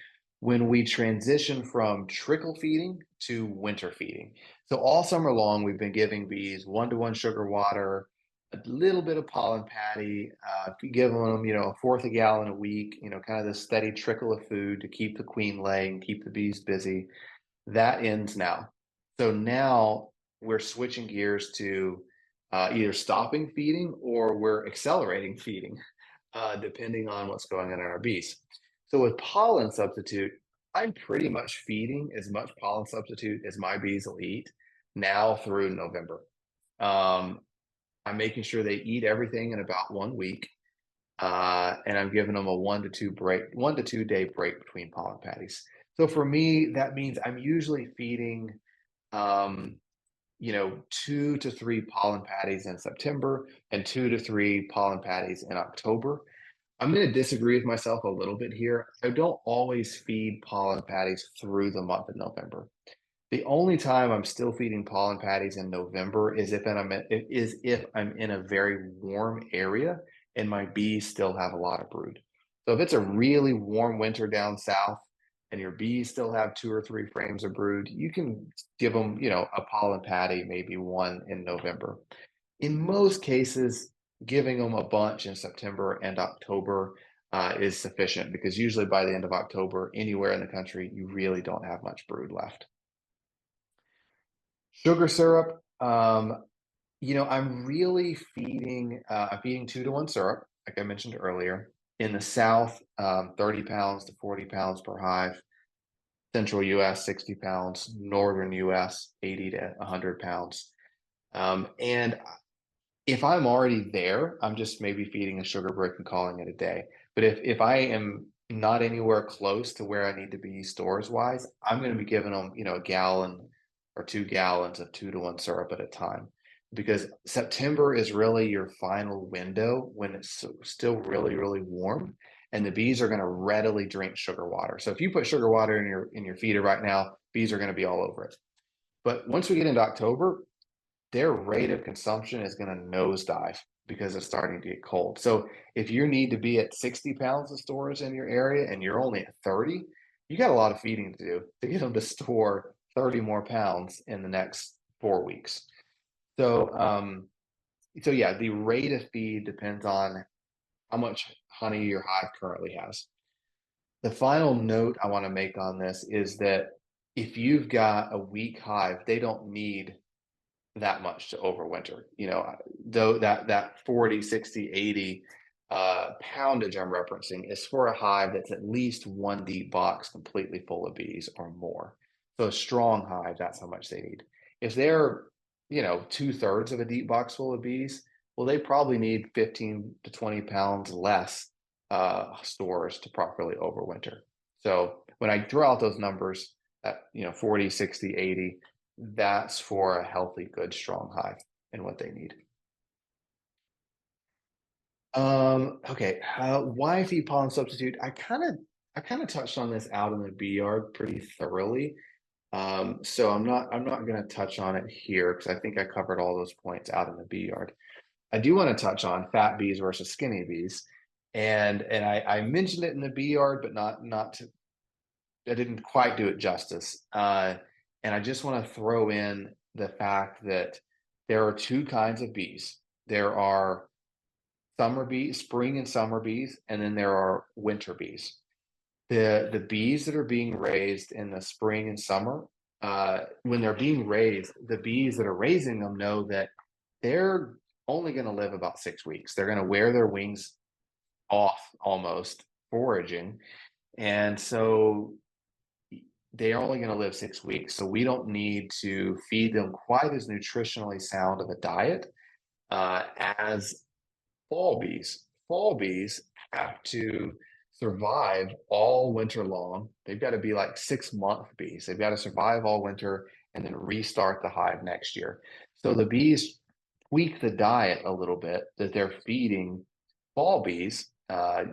Speaker 1: when we transition from trickle feeding to winter feeding. So all summer long, we've been giving bees 1-to-1 sugar water, a little bit of pollen patty, giving them, a fourth a gallon a week, kind of this steady trickle of food to keep the queen laying, keep the bees busy. That ends now. So now we're switching gears to either stopping feeding or we're accelerating feeding, depending on what's going on in our bees. So with pollen substitute, I'm pretty much feeding as much pollen substitute as my bees will eat now through November. I'm making sure they eat everything in about 1 week, and I'm giving them a 1 to 2 day break between pollen patties. So for me, that means I'm usually feeding, 2 to 3 pollen patties in September and 2 to 3 pollen patties in October. I'm going to disagree with myself a little bit here. I don't always feed pollen patties through the month of November. The only time I'm still feeding pollen patties in November is if I'm in a very warm area and my bees still have a lot of brood. So if it's a really warm winter down south and your bees still have 2 or 3 frames of brood, you can give them, a pollen patty, maybe one in November. In most cases, giving them a bunch in September and October is sufficient because usually by the end of October, anywhere in the country, you really don't have much brood left. Sugar syrup, I'm really I'm feeding 2-to-1 syrup, like I mentioned earlier. In the South, 30 pounds to 40 pounds per hive. Central US, 60 pounds. Northern US, 80 to 100 pounds. And if I'm already there, I'm just maybe feeding a sugar brick and calling it a day. But if I am not anywhere close to where I need to be stores wise, I'm going to be giving them, a gallon or 2 gallons of 2-to-1 syrup at a time. Because September is really your final window when it's still really, really warm, and the bees are going to readily drink sugar water. So if you put sugar water in your feeder right now, bees are going to be all over it. But once we get into October, their rate of consumption is going to nosedive because it's starting to get cold. So if you need to be at 60 pounds of storage in your area and you're only at 30, you got a lot of feeding to do to get them to store 30 more pounds in the next 4 weeks. So, yeah, the rate of feed depends on how much honey your hive currently has. The final note I want to make on this is that if you've got a weak hive, they don't need that much to overwinter. Though that 40, 60, 80 poundage I'm referencing is for a hive that's at least one deep box completely full of bees or more. So a strong hive, that's how much they need. If they're, 2/3 of a deep box full of bees, well, they probably need 15 to 20 pounds less stores to properly overwinter. So when I throw out those numbers at 40, 60, 80, that's for a healthy, good, strong hive and what they need. Okay, why feed pollen substitute? I kind of touched on this out in the bee yard pretty thoroughly. So I'm not going to touch on it here because I think I covered all those points out in the bee yard. I do want to touch on fat bees versus skinny bees, and I mentioned it in the bee yard, but I didn't quite do it justice. And I just want to throw in the fact that there are two kinds of bees. There are summer bees, spring and summer bees, and then there are winter bees. The bees that are being raised in the spring and summer, when they're being raised, the bees that are raising them know that they're only going to live about 6 weeks. They're going to wear their wings off almost foraging. And so they are only going to live 6 weeks. So we don't need to feed them quite as nutritionally sound of a diet as fall bees. Fall bees have to survive all winter long. They've got to be like 6-month bees. They've got to survive all winter and then restart the hive next year. So the bees tweak the diet a little bit that they're feeding fall bees,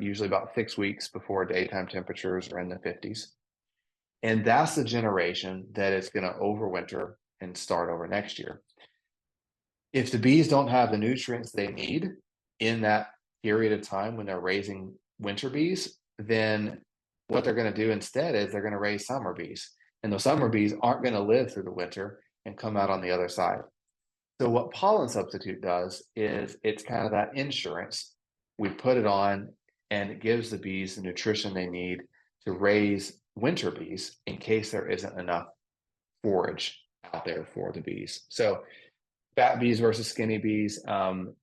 Speaker 1: usually about 6 weeks before daytime temperatures are in the 50s. And that's the generation that is going to overwinter and start over next year. If the bees don't have the nutrients they need in that period of time when they're raising winter bees, then what they're going to do instead is they're going to raise summer bees. And those summer bees aren't going to live through the winter and come out on the other side. So what pollen substitute does is it's kind of that insurance. We put it on and it gives the bees the nutrition they need to raise winter bees in case there isn't enough forage out there for the bees. So fat bees versus skinny bees.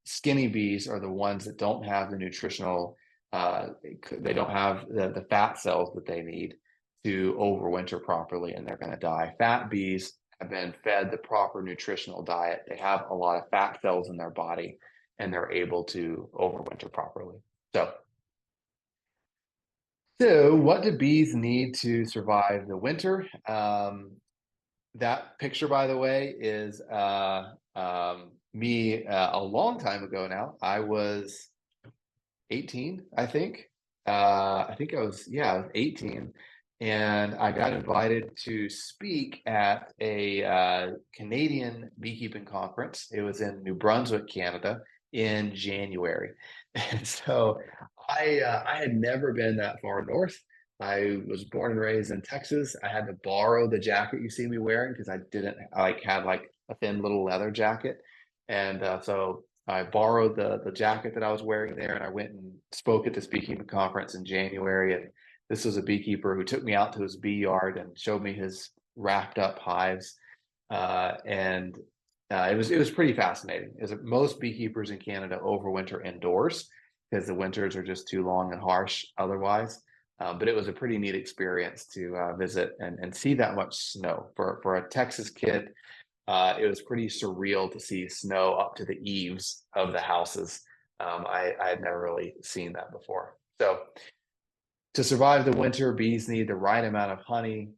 Speaker 1: Skinny bees are the ones that don't have the nutritional, they don't have the fat cells that they need to overwinter properly, and they're going to die. Fat bees have been fed the proper nutritional diet. They have a lot of fat cells in their body, and they're able to overwinter properly. So what do bees need to survive the winter? That picture, by the way, is me a long time ago now. I was 18, I think. I think I was 18. And I got invited to speak at a Canadian beekeeping conference. It was in New Brunswick, Canada, in January. And so I had never been that far north. I was born and raised in Texas. I had to borrow the jacket you see me wearing because I didn't had like a thin little leather jacket. And so I borrowed the jacket that I was wearing there, and I went and spoke at this beekeeping conference in January. And this was a beekeeper who took me out to his bee yard and showed me his wrapped up hives. And it was pretty fascinating. Most beekeepers in Canada overwinter indoors because the winters are just too long and harsh otherwise. But it was a pretty neat experience to visit and see that much snow. For a Texas kid, it was pretty surreal to see snow up to the eaves of the houses. I had never really seen that before. So to survive the winter, bees need the right amount of honey.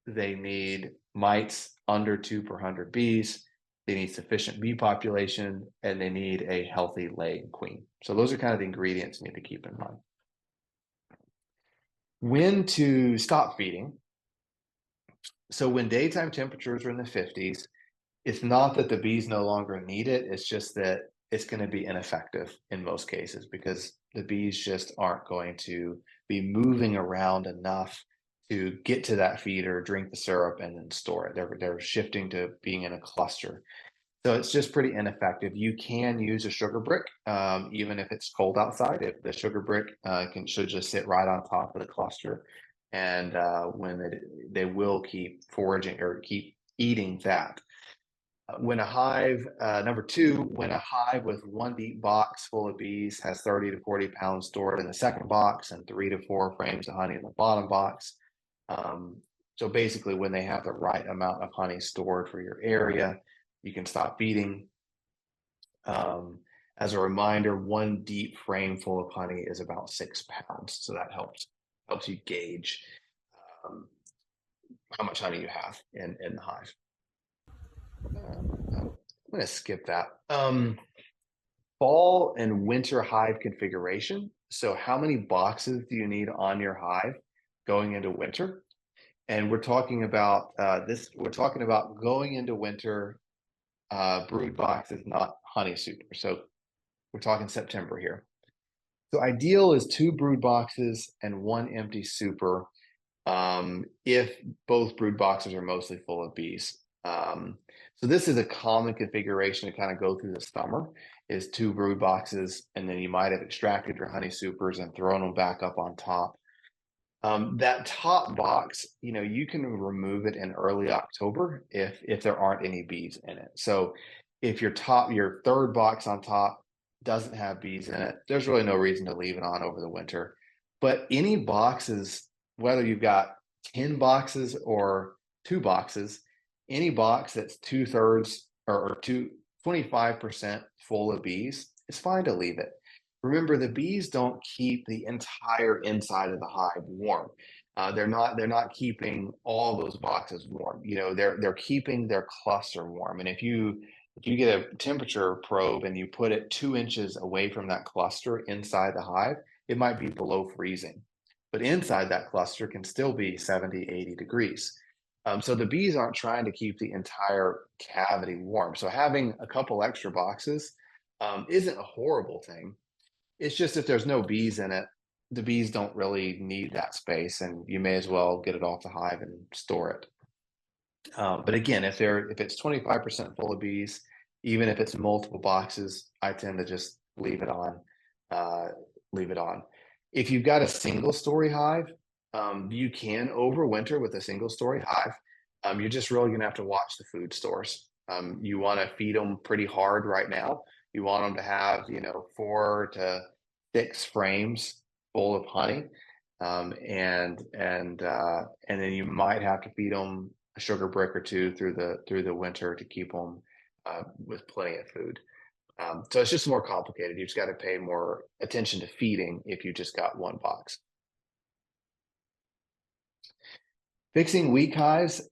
Speaker 1: They need mites under 2 per 100 bees. They need sufficient bee population, and they need a healthy laying queen. So those are kind of the ingredients you need to keep in mind. When to stop feeding. So when daytime temperatures are in the 50s, it's not that the bees no longer need it. It's just that it's going to be ineffective in most cases because the bees just aren't going to be moving around enough to get to that feeder, drink the syrup, and then store it. They're shifting to being in a cluster. So it's just pretty ineffective. You can use a sugar brick, even if it's cold outside. If the sugar brick should just sit right on top of the cluster, and they will keep foraging or keep eating that. When a hive, number two, when a hive with one deep box full of bees has 30 to 40 pounds stored in the second box and 3 to 4 frames of honey in the bottom box. So basically, when they have the right amount of honey stored for your area, you can stop feeding. As a reminder, one deep frame full of honey is about 6 pounds. So that helps you gauge how much honey you have in the hive. I'm going to skip that. Fall and winter hive configuration. So how many boxes do you need on your hive going into winter? And we're talking about we're talking about going into winter brood boxes, not honey super. So we're talking September here. So ideal is 2 brood boxes and 1 empty super if both brood boxes are mostly full of bees. So this is a common configuration to kind of go through the summer, is 2 brood boxes, and then you might have extracted your honey supers and thrown them back up on top. That top box, you can remove it in early October if there aren't any bees in it. So if your third box on top doesn't have bees in it, there's really no reason to leave it on over the winter. But any boxes, whether you've got 10 boxes or 2 boxes, any box that's 2/3 or 25% full of bees, it's fine to leave it. Remember, the bees don't keep the entire inside of the hive warm. They're not keeping all those boxes warm. They're keeping their cluster warm. And if you get a temperature probe and you put it 2 inches away from that cluster inside the hive, it might be below freezing. But inside that cluster can still be 70, 80 degrees. So the bees aren't trying to keep the entire cavity warm. So having a couple extra boxes isn't a horrible thing. It's just if there's no bees in it, the bees don't really need that space, and you may as well get it off the hive and store it. But again, if it's 25% full of bees, even if it's multiple boxes, I tend to just leave it on. If you've got a single story hive, you can overwinter with a single story hive. You're just really going to have to watch the food stores. You want to feed them pretty hard right now. You want them to have 4 to 6 frames full of honey, and then you might have to feed them a sugar brick or 2 through the winter to keep them with plenty of food. So it's just more complicated. You just got to pay more attention to feeding if you just got 1 box. Fixing weak hives.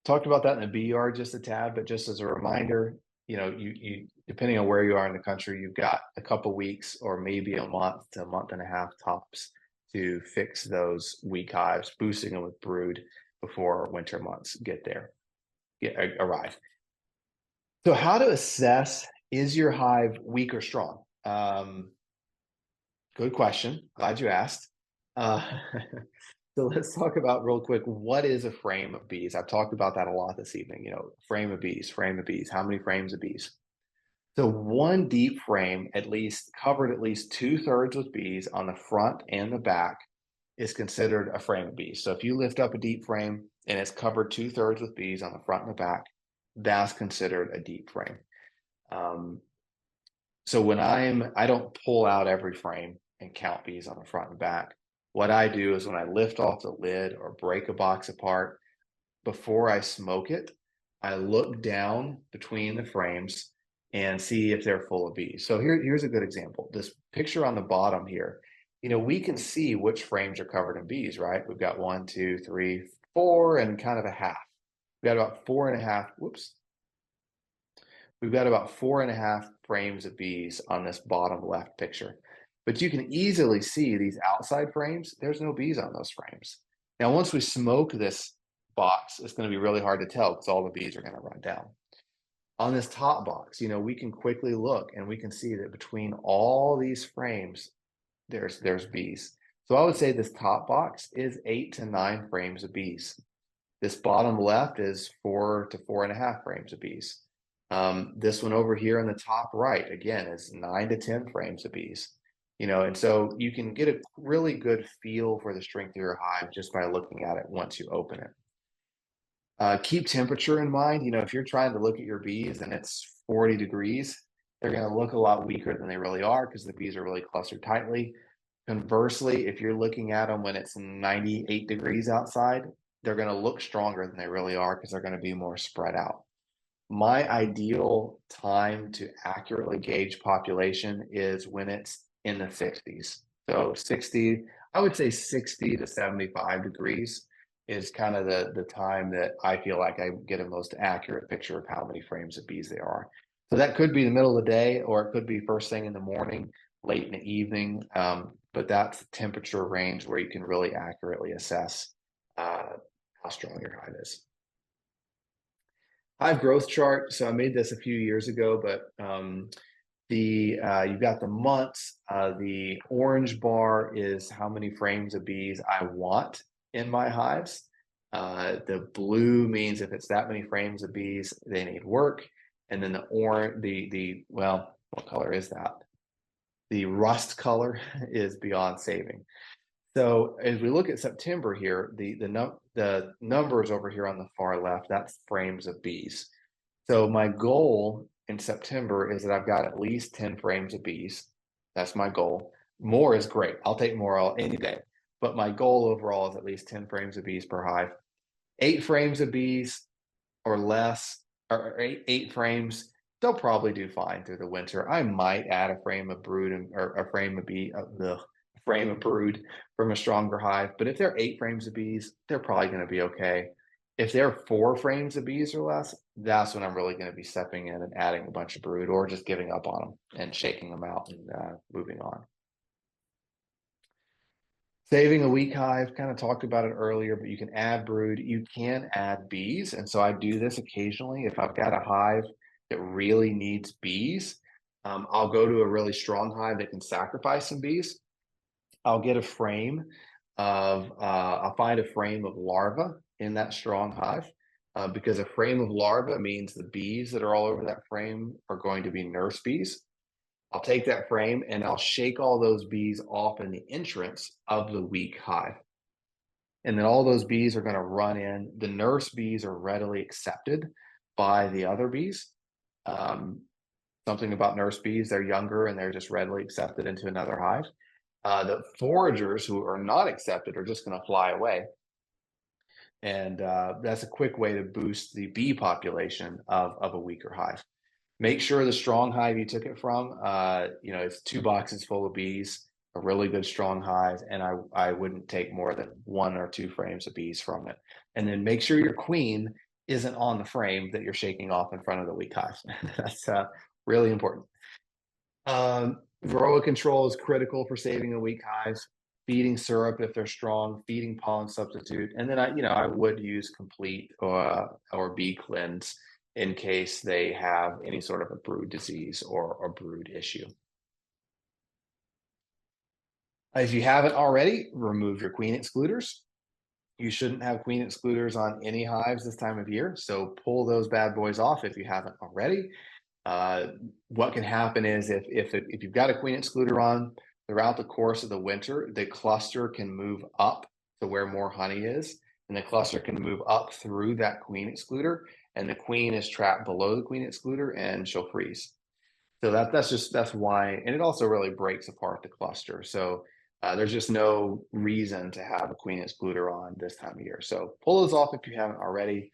Speaker 1: Talked about that in the bee yard just a tad, but just as a reminder, you depending on where you are in the country, you've got a couple weeks or maybe a month to a month and a half tops to fix those weak hives, boosting them with brood before winter months arrive. So how to assess, is your hive weak or strong? Good question. Glad you asked. So let's talk about real quick, what is a frame of bees? I've talked about that a lot this evening. Frame of bees. How many frames of bees? So 1 deep frame, covered at least 2/3 with bees on the front and the back, is considered a frame of bees. So if you lift up a deep frame and it's covered 2/3 with bees on the front and the back, that's considered a deep frame. So when I don't pull out every frame and count bees on the front and back. What I do is when I lift off the lid or break a box apart, before I smoke it, I look down between the frames and see if they're full of bees. So here's a good example. This picture on the bottom here, we can see which frames are covered in bees, right? We've got 1, 2, 3, 4, and kind of a half. We've got about 4.5. We've got about 4.5 frames of bees on this bottom left picture. But you can easily see these outside frames, there's no bees on those frames. Now, once we smoke this box, it's going to be really hard to tell because all the bees are going to run down. On this top box, we can quickly look and we can see that between all these frames, there's bees. So I would say this top box is 8 to 9 frames of bees. This bottom left is 4 to 4.5 frames of bees. This one over here on the top right, again, is 9 to 10 frames of bees. And so you can get a really good feel for the strength of your hive just by looking at it once you open it. Keep temperature in mind. If you're trying to look at your bees and it's 40 degrees, they're going to look a lot weaker than they really are because the bees are really clustered tightly. Conversely, if you're looking at them when it's 98 degrees outside, they're going to look stronger than they really are because they're going to be more spread out. My ideal time to accurately gauge population is when it's in the 60s. So 60, I would say 60 to 75 degrees is kind of the time that I feel like I get a most accurate picture of how many frames of bees there are. So that could be the middle of the day, or it could be first thing in the morning, late in the evening. But that's the temperature range where you can really accurately assess how strong your hive is. Hive growth chart. So I made this a few years ago, but you've got the months. The orange bar is how many frames of bees I want in my hives. The blue means if it's that many frames of bees, they need work. And then the orange, well, what color is that? The rust color is beyond saving. So as we look at September here, the numbers over here on the far left, that's frames of bees. So my goal in September is that I've got at least 10 frames of bees. That's my goal. More is great. I'll take more any day. But my goal overall is at least 10 frames of bees per hive. 8 frames of bees or less, or eight frames, they'll probably do fine through the winter. I might add a frame of brood or a frame of frame of brood from a stronger hive. But if they're 8 frames of bees, they're probably going to be okay. If they're 4 frames of bees or less, that's when I'm really going to be stepping in and adding a bunch of brood, or just giving up on them and shaking them out and moving on. Saving a weak hive, kind of talked about it earlier, but you can add brood, you can add bees. And so I do this occasionally. If I've got a hive that really needs bees, I'll go to a really strong hive that can sacrifice some bees. I'll get a frame I'll find a frame of larvae in that strong hive, because a frame of larvae means the bees that are all over that frame are going to be nurse bees. I'll take that frame and I'll shake all those bees off in the entrance of the weak hive. And then all those bees are going to run in. The nurse bees are readily accepted by the other bees. Something about nurse bees, they're younger and they're just readily accepted into another hive. The foragers who are not accepted are just going to fly away. And that's a quick way to boost the bee population of a weaker hive. Make sure the strong hive you took it from, it's 2 boxes full of bees, a really good strong hive, and I wouldn't take more than 1 or 2 frames of bees from it. And then make sure your queen isn't on the frame that you're shaking off in front of the weak hive. That's really important. Varroa control is critical for saving a weak hive. Feeding syrup if they're strong, feeding pollen substitute, and then I would use complete or bee cleanse in case they have any sort of a brood disease or a brood issue. If you haven't already, remove your queen excluders. You shouldn't have queen excluders on any hives this time of year, so pull those bad boys off if you haven't already. What can happen is if you've got a queen excluder on throughout the course of the winter, the cluster can move up to where more honey is, and the cluster can move up through that queen excluder, and the queen is trapped below the queen excluder and she'll freeze. So that's why, and it also really breaks apart the cluster. So there's just no reason to have a queen excluder on this time of year. So pull those off if you haven't already.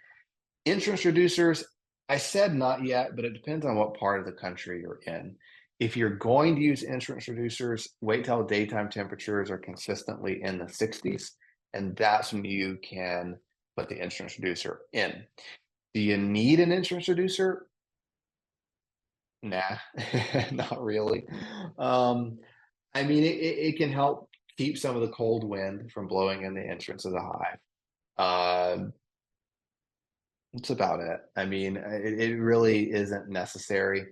Speaker 1: Entrance reducers, I said not yet, but it depends on what part of the country you're in. If you're going to use entrance reducers, wait till daytime temperatures are consistently in the 60s, and that's when you can put the entrance reducer in. Do you need an entrance reducer? Nah, not really. I mean, it can help keep some of the cold wind from blowing in the entrance of the hive. That's about it. I mean, it really isn't necessary.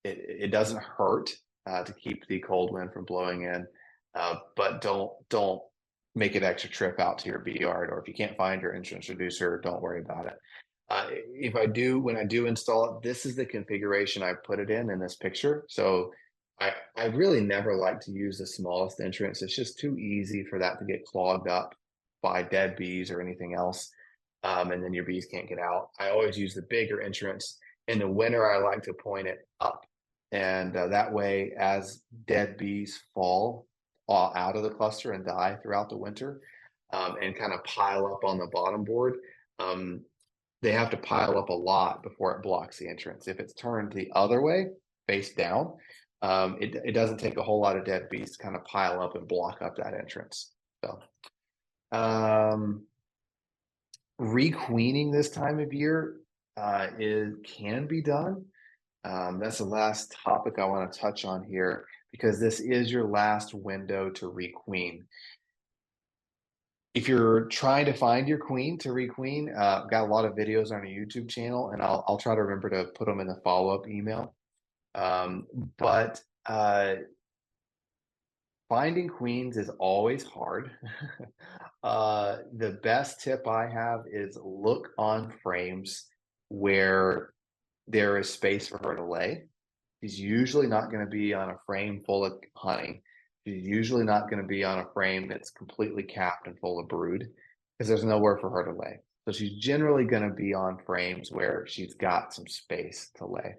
Speaker 1: It doesn't hurt to keep the cold wind from blowing in, but don't make an extra trip out to your bee yard, or if you can't find your entrance reducer, don't worry about it. When I do install it, this is the configuration I put it in this picture. So I really never like to use the smallest entrance. It's just too easy for that to get clogged up by dead bees or anything else. And then your bees can't get out. I always use the bigger entrance. In the winter, I like to point it up. And that way, as dead bees fall out of the cluster and die throughout the winter, and kind of pile up on the bottom board, they have to pile up a lot before it blocks the entrance. If it's turned the other way, face down, it doesn't take a whole lot of dead bees to kind of pile up and block up that entrance. So, requeening this time of year can be done. That's the last topic I want to touch on here, because this is your last window to requeen. If you're trying to find your queen to requeen, I've got a lot of videos on our YouTube channel, and I'll try to remember to put them in the follow-up email. But finding queens is always hard. The best tip I have is look on frames where there is space for her to lay. She's usually not going to be on a frame full of honey. She's usually not going to be on a frame that's completely capped and full of brood, because there's nowhere for her to lay. So she's generally going to be on frames where she's got some space to lay.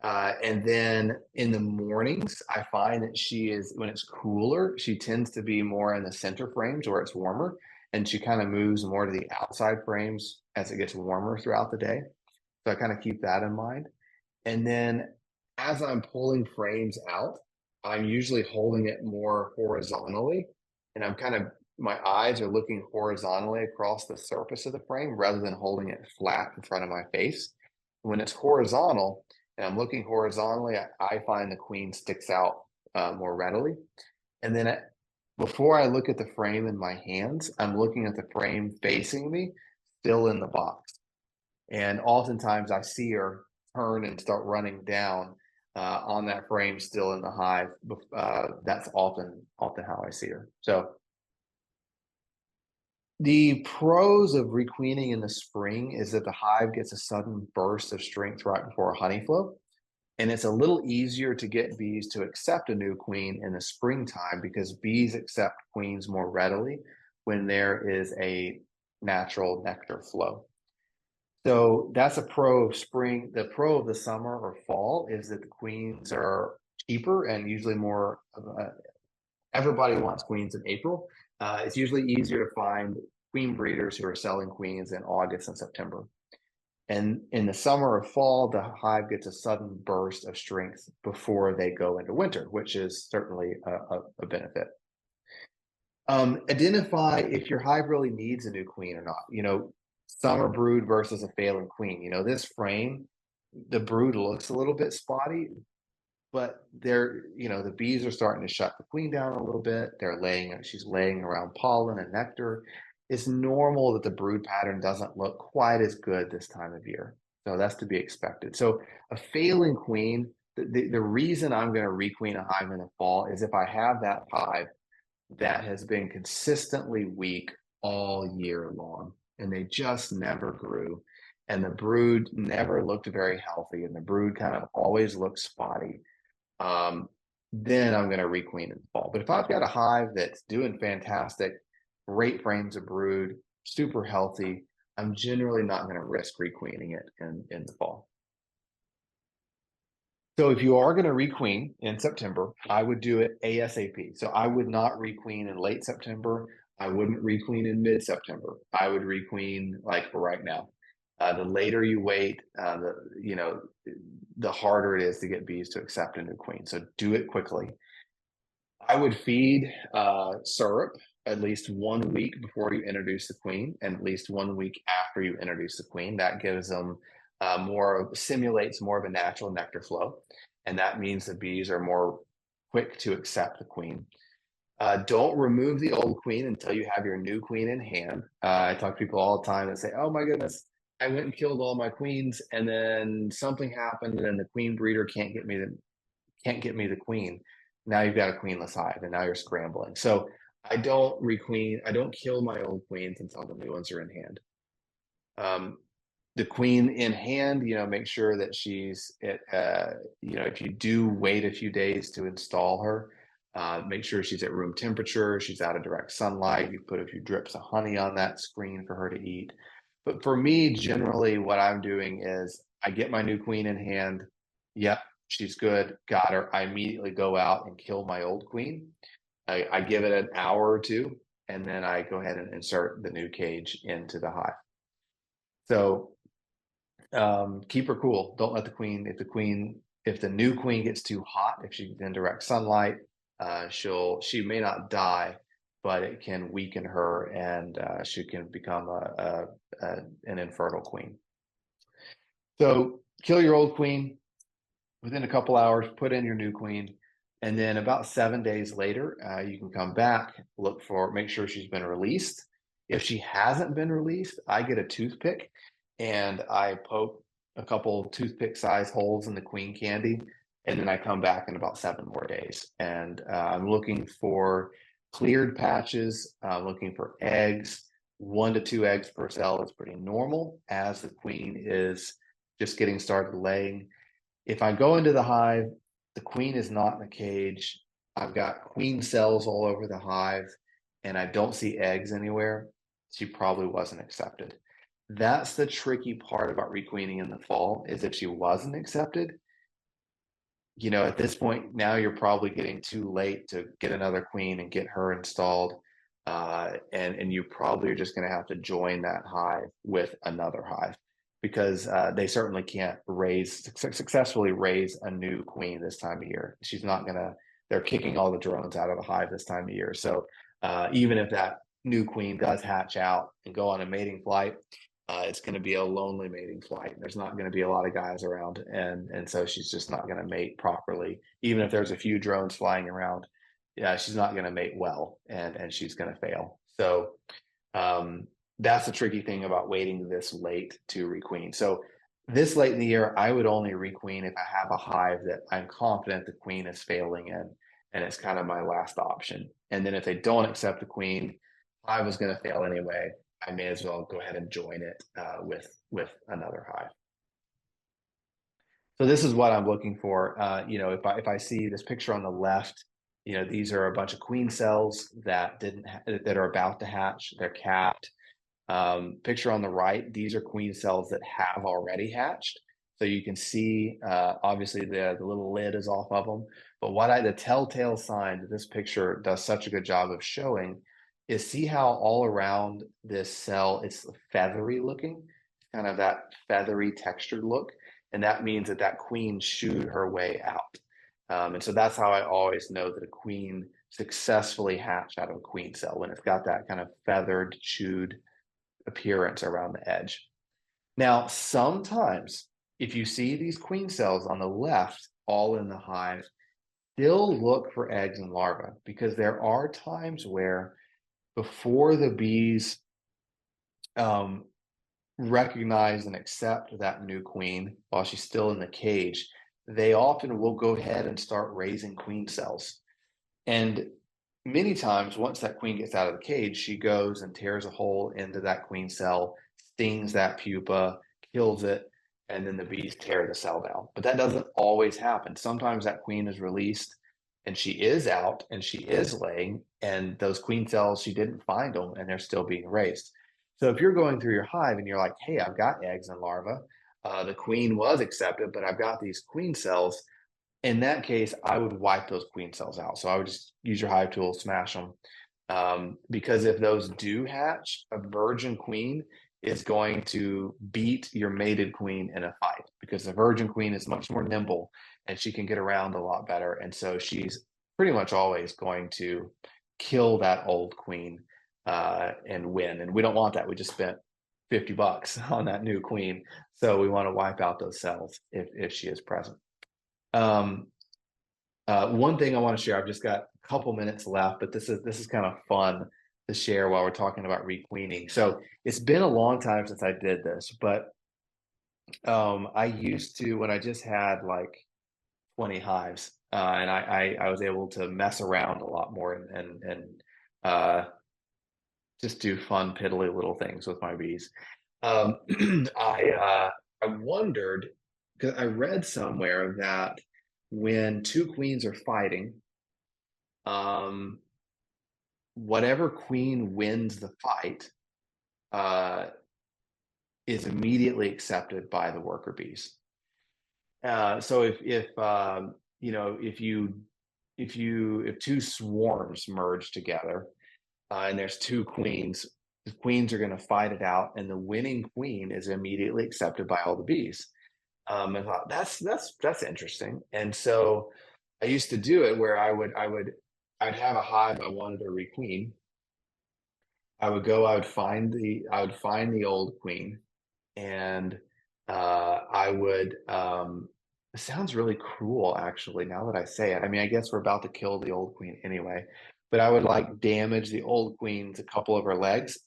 Speaker 1: And then in the mornings, I find that when it's cooler, she tends to be more in the center frames where it's warmer, and she kind of moves more to the outside frames as it gets warmer throughout the day. So I kind of keep that in mind. And then as I'm pulling frames out, I'm usually holding it more horizontally, and my eyes are looking horizontally across the surface of the frame rather than holding it flat in front of my face. When it's horizontal and I'm looking horizontally, I find the queen sticks out more readily. And then before I look at the frame in my hands, I'm looking at the frame facing me, still in the box. And oftentimes I see her turn and start running down on that frame still in the hive. That's often how I see her. So the pros of requeening in the spring is that the hive gets a sudden burst of strength right before a honey flow. And it's a little easier to get bees to accept a new queen in the springtime, because bees accept queens more readily when there is a natural nectar flow. So that's a pro of spring. The pro of the summer or fall is that the queens are cheaper and usually more. Everybody wants queens in April. It's usually easier to find queen breeders who are selling queens in August and September. And in the summer or fall, the hive gets a sudden burst of strength before they go into winter, which is certainly a benefit. Identify if your hive really needs a new queen or not. Summer brood versus a failing queen. This frame, the brood looks a little bit spotty, but the bees are starting to shut the queen down a little bit. She's laying around pollen and nectar. It's normal that the brood pattern doesn't look quite as good this time of year. So that's to be expected. So a failing queen, the reason I'm going to requeen a hive in the fall is if I have that hive that has been consistently weak all year long, and they just never grew, and the brood never looked very healthy, and the brood kind of always looked spotty, then I'm going to requeen in the fall. But if I've got a hive that's doing fantastic, great frames of brood, super healthy, I'm generally not going to risk requeening it in the fall. So if you are going to requeen in September, I would do it ASAP. So I would not requeen in late September. I wouldn't requeen in mid-September. I would requeen like right now. The later you wait, the harder it is to get bees to accept a new queen. So do it quickly. I would feed syrup at least 1 week before you introduce the queen, and at least 1 week after you introduce the queen. That gives them simulates more of a natural nectar flow, and that means the bees are more quick to accept the queen. Don't remove the old queen until you have your new queen in hand. I talk to people all the time that say, "Oh my goodness, I went and killed all my queens, and then something happened, and then the queen breeder can't get me the queen." Now you've got a queenless hive, and now you're scrambling. So I don't requeen. I don't kill my old queens until the new ones are in hand. the queen in hand, make sure that she's at, if you do wait a few days to install her, make sure she's at room temperature, she's out of direct sunlight. You put a few drips of honey on that screen for her to eat. But for me, generally, what I'm doing is I get my new queen in hand. Yep, she's good, got her. I immediately go out and kill my old queen. I give it an hour or two, and then I go ahead and insert the new cage into the hive. So keep her cool. Don't let the queen, if the new queen gets too hot, if she's in direct sunlight, she may not die, but it can weaken her, and she can become an infertile queen. So kill your old queen within a couple hours, put in your new queen, and then about 7 days later, you can come back, make sure she's been released. If she hasn't been released, I get a toothpick and I poke a couple toothpick size holes in the queen candy, and then I come back in about 7 more days. And I'm looking for cleared patches, looking for eggs. 1 to 2 eggs per cell is pretty normal as the queen is just getting started laying. If I go into the hive, the queen is not in the cage, I've got queen cells all over the hive, and I don't see eggs anywhere, she probably wasn't accepted. That's the tricky part about requeening in the fall, is if she wasn't accepted, at this point, now you're probably getting too late to get another queen and get her installed. And you probably are just going to have to join that hive with another hive, because they certainly can't successfully raise a new queen this time of year. She's not going to, they're kicking all the drones out of the hive this time of year. So even if that new queen does hatch out and go on a mating flight, it's going to be a lonely mating flight. There's not going to be a lot of guys around, and so she's just not going to mate properly. Even if there's a few drones flying around, yeah, she's not going to mate well, and she's going to fail. So that's the tricky thing about waiting this late to requeen. So this late in the year, I would only requeen if I have a hive that I'm confident the queen is failing in, and it's kind of my last option. And then if they don't accept the queen, hive is going to fail anyway, I may as well go ahead and join it with another hive. So this is what I'm looking for. If I see this picture on the left, these are a bunch of queen cells that are about to hatch. They're capped. Picture on the right, these are queen cells that have already hatched. So you can see, obviously the little lid is off of them. But the telltale sign that this picture does such a good job of showing is, see how all around this cell it's feathery looking, kind of that feathery textured look. And that means that queen shooed her way out. And so that's how I always know that a queen successfully hatched out of a queen cell, when it's got that kind of feathered, chewed appearance around the edge. Now, sometimes if you see these queen cells on the left, all in the hive, still look for eggs and larvae, because there are times where before the bees recognize and accept that new queen while she's still in the cage, they often will go ahead and start raising queen cells. And many times, once that queen gets out of the cage, she goes and tears a hole into that queen cell, stings that pupa, kills it, and then the bees tear the cell down. But that doesn't always happen. Sometimes that queen is released and she is out and she is laying, and those queen cells, she didn't find them and they're still being raised. So if you're going through your hive and you're like, hey, I've got eggs and larvae, the queen was accepted, but I've got these queen cells, in that case, I would wipe those queen cells out. So I would just use your hive tool, smash them. Because if those do hatch, a virgin queen is going to beat your mated queen in a fight, because the virgin queen is much more nimble and she can get around a lot better. And so she's pretty much always going to kill that old queen and win. And we don't want that. We just spent $50 on that new queen. So we want to wipe out those cells if she is present. One thing I want to share, I've just got a couple minutes left, but this is kind of fun to share while we're talking about requeening. So it's been a long time since I did this, but I used to, when I just had like 20 hives, and I was able to mess around a lot more and just do fun, piddly little things with my bees. I wondered, because I read somewhere that when two queens are fighting, um, whatever queen wins the fight uh, is immediately accepted by the worker bees. So if you know if two swarms merge together and there's two queens, the queens are going to fight it out, and the winning queen is immediately accepted by all the bees. I thought that's interesting, and so I used to do it where I'd have a hive I wanted to requeen. I would go, I would find the old queen, and I would it sounds really cruel actually now that I say it. I mean, I guess we're about to kill the old queen anyway, but I would like damage the old queen's a couple of her legs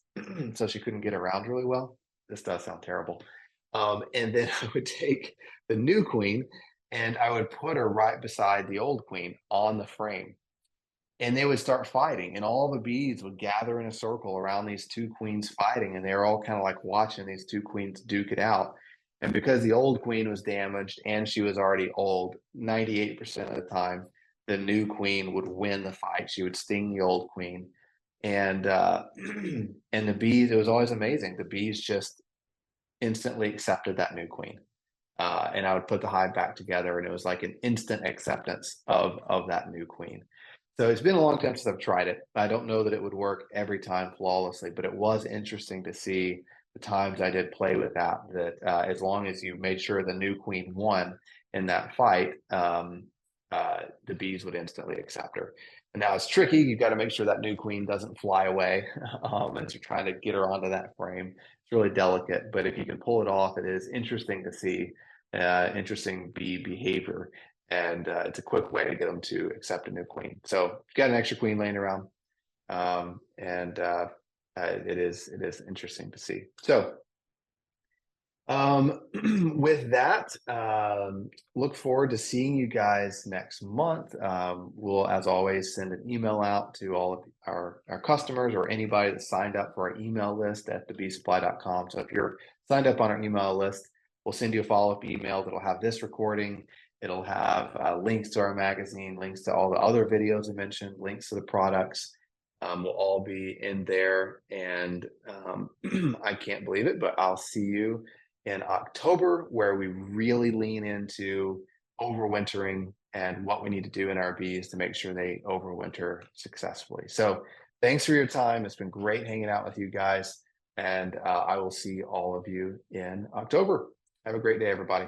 Speaker 1: so she couldn't get around really well. This does sound terrible. And then I would take the new queen and I would put her right beside the old queen on the frame, and they would start fighting, and all the bees would gather in a circle around these two queens fighting, and they were all kind of like watching these two queens duke it out. And because the old queen was damaged and she was already old, 98% of the time the new queen would win the fight. She would sting the old queen, and and the bees, it was always amazing, the bees just instantly accepted that new queen. And I would put the hive back together, and it was like an instant acceptance of that new queen. So it's been a long time since I've tried it. I don't know that it would work every time flawlessly, but it was interesting to see the times I did play with that. That as long as you made sure the new queen won in that fight, the bees would instantly accept her. And now it's tricky. You've got to make sure that new queen doesn't fly away as you're trying to get her onto that frame. It's really delicate, but if you can pull it off, it is interesting to see interesting bee behavior, and it's a quick way to get them to accept a new queen. So if you've got an extra queen laying around, and it is interesting to see. So with that, look forward to seeing you guys next month. We'll, as always, send an email out to all of our customers or anybody that signed up for our email list at thebeesupply.com. So if you're signed up on our email list, we'll send you a follow-up email that'll have this recording. It'll have links to our magazine, links to all the other videos I mentioned, links to the products. Will all be in there, and I can't believe it, but I'll see you in October, where we really lean into overwintering and what we need to do in our bees to make sure they overwinter successfully. So thanks for your time. It's been great hanging out with you guys, and I will see all of you in October. Have a great day, everybody.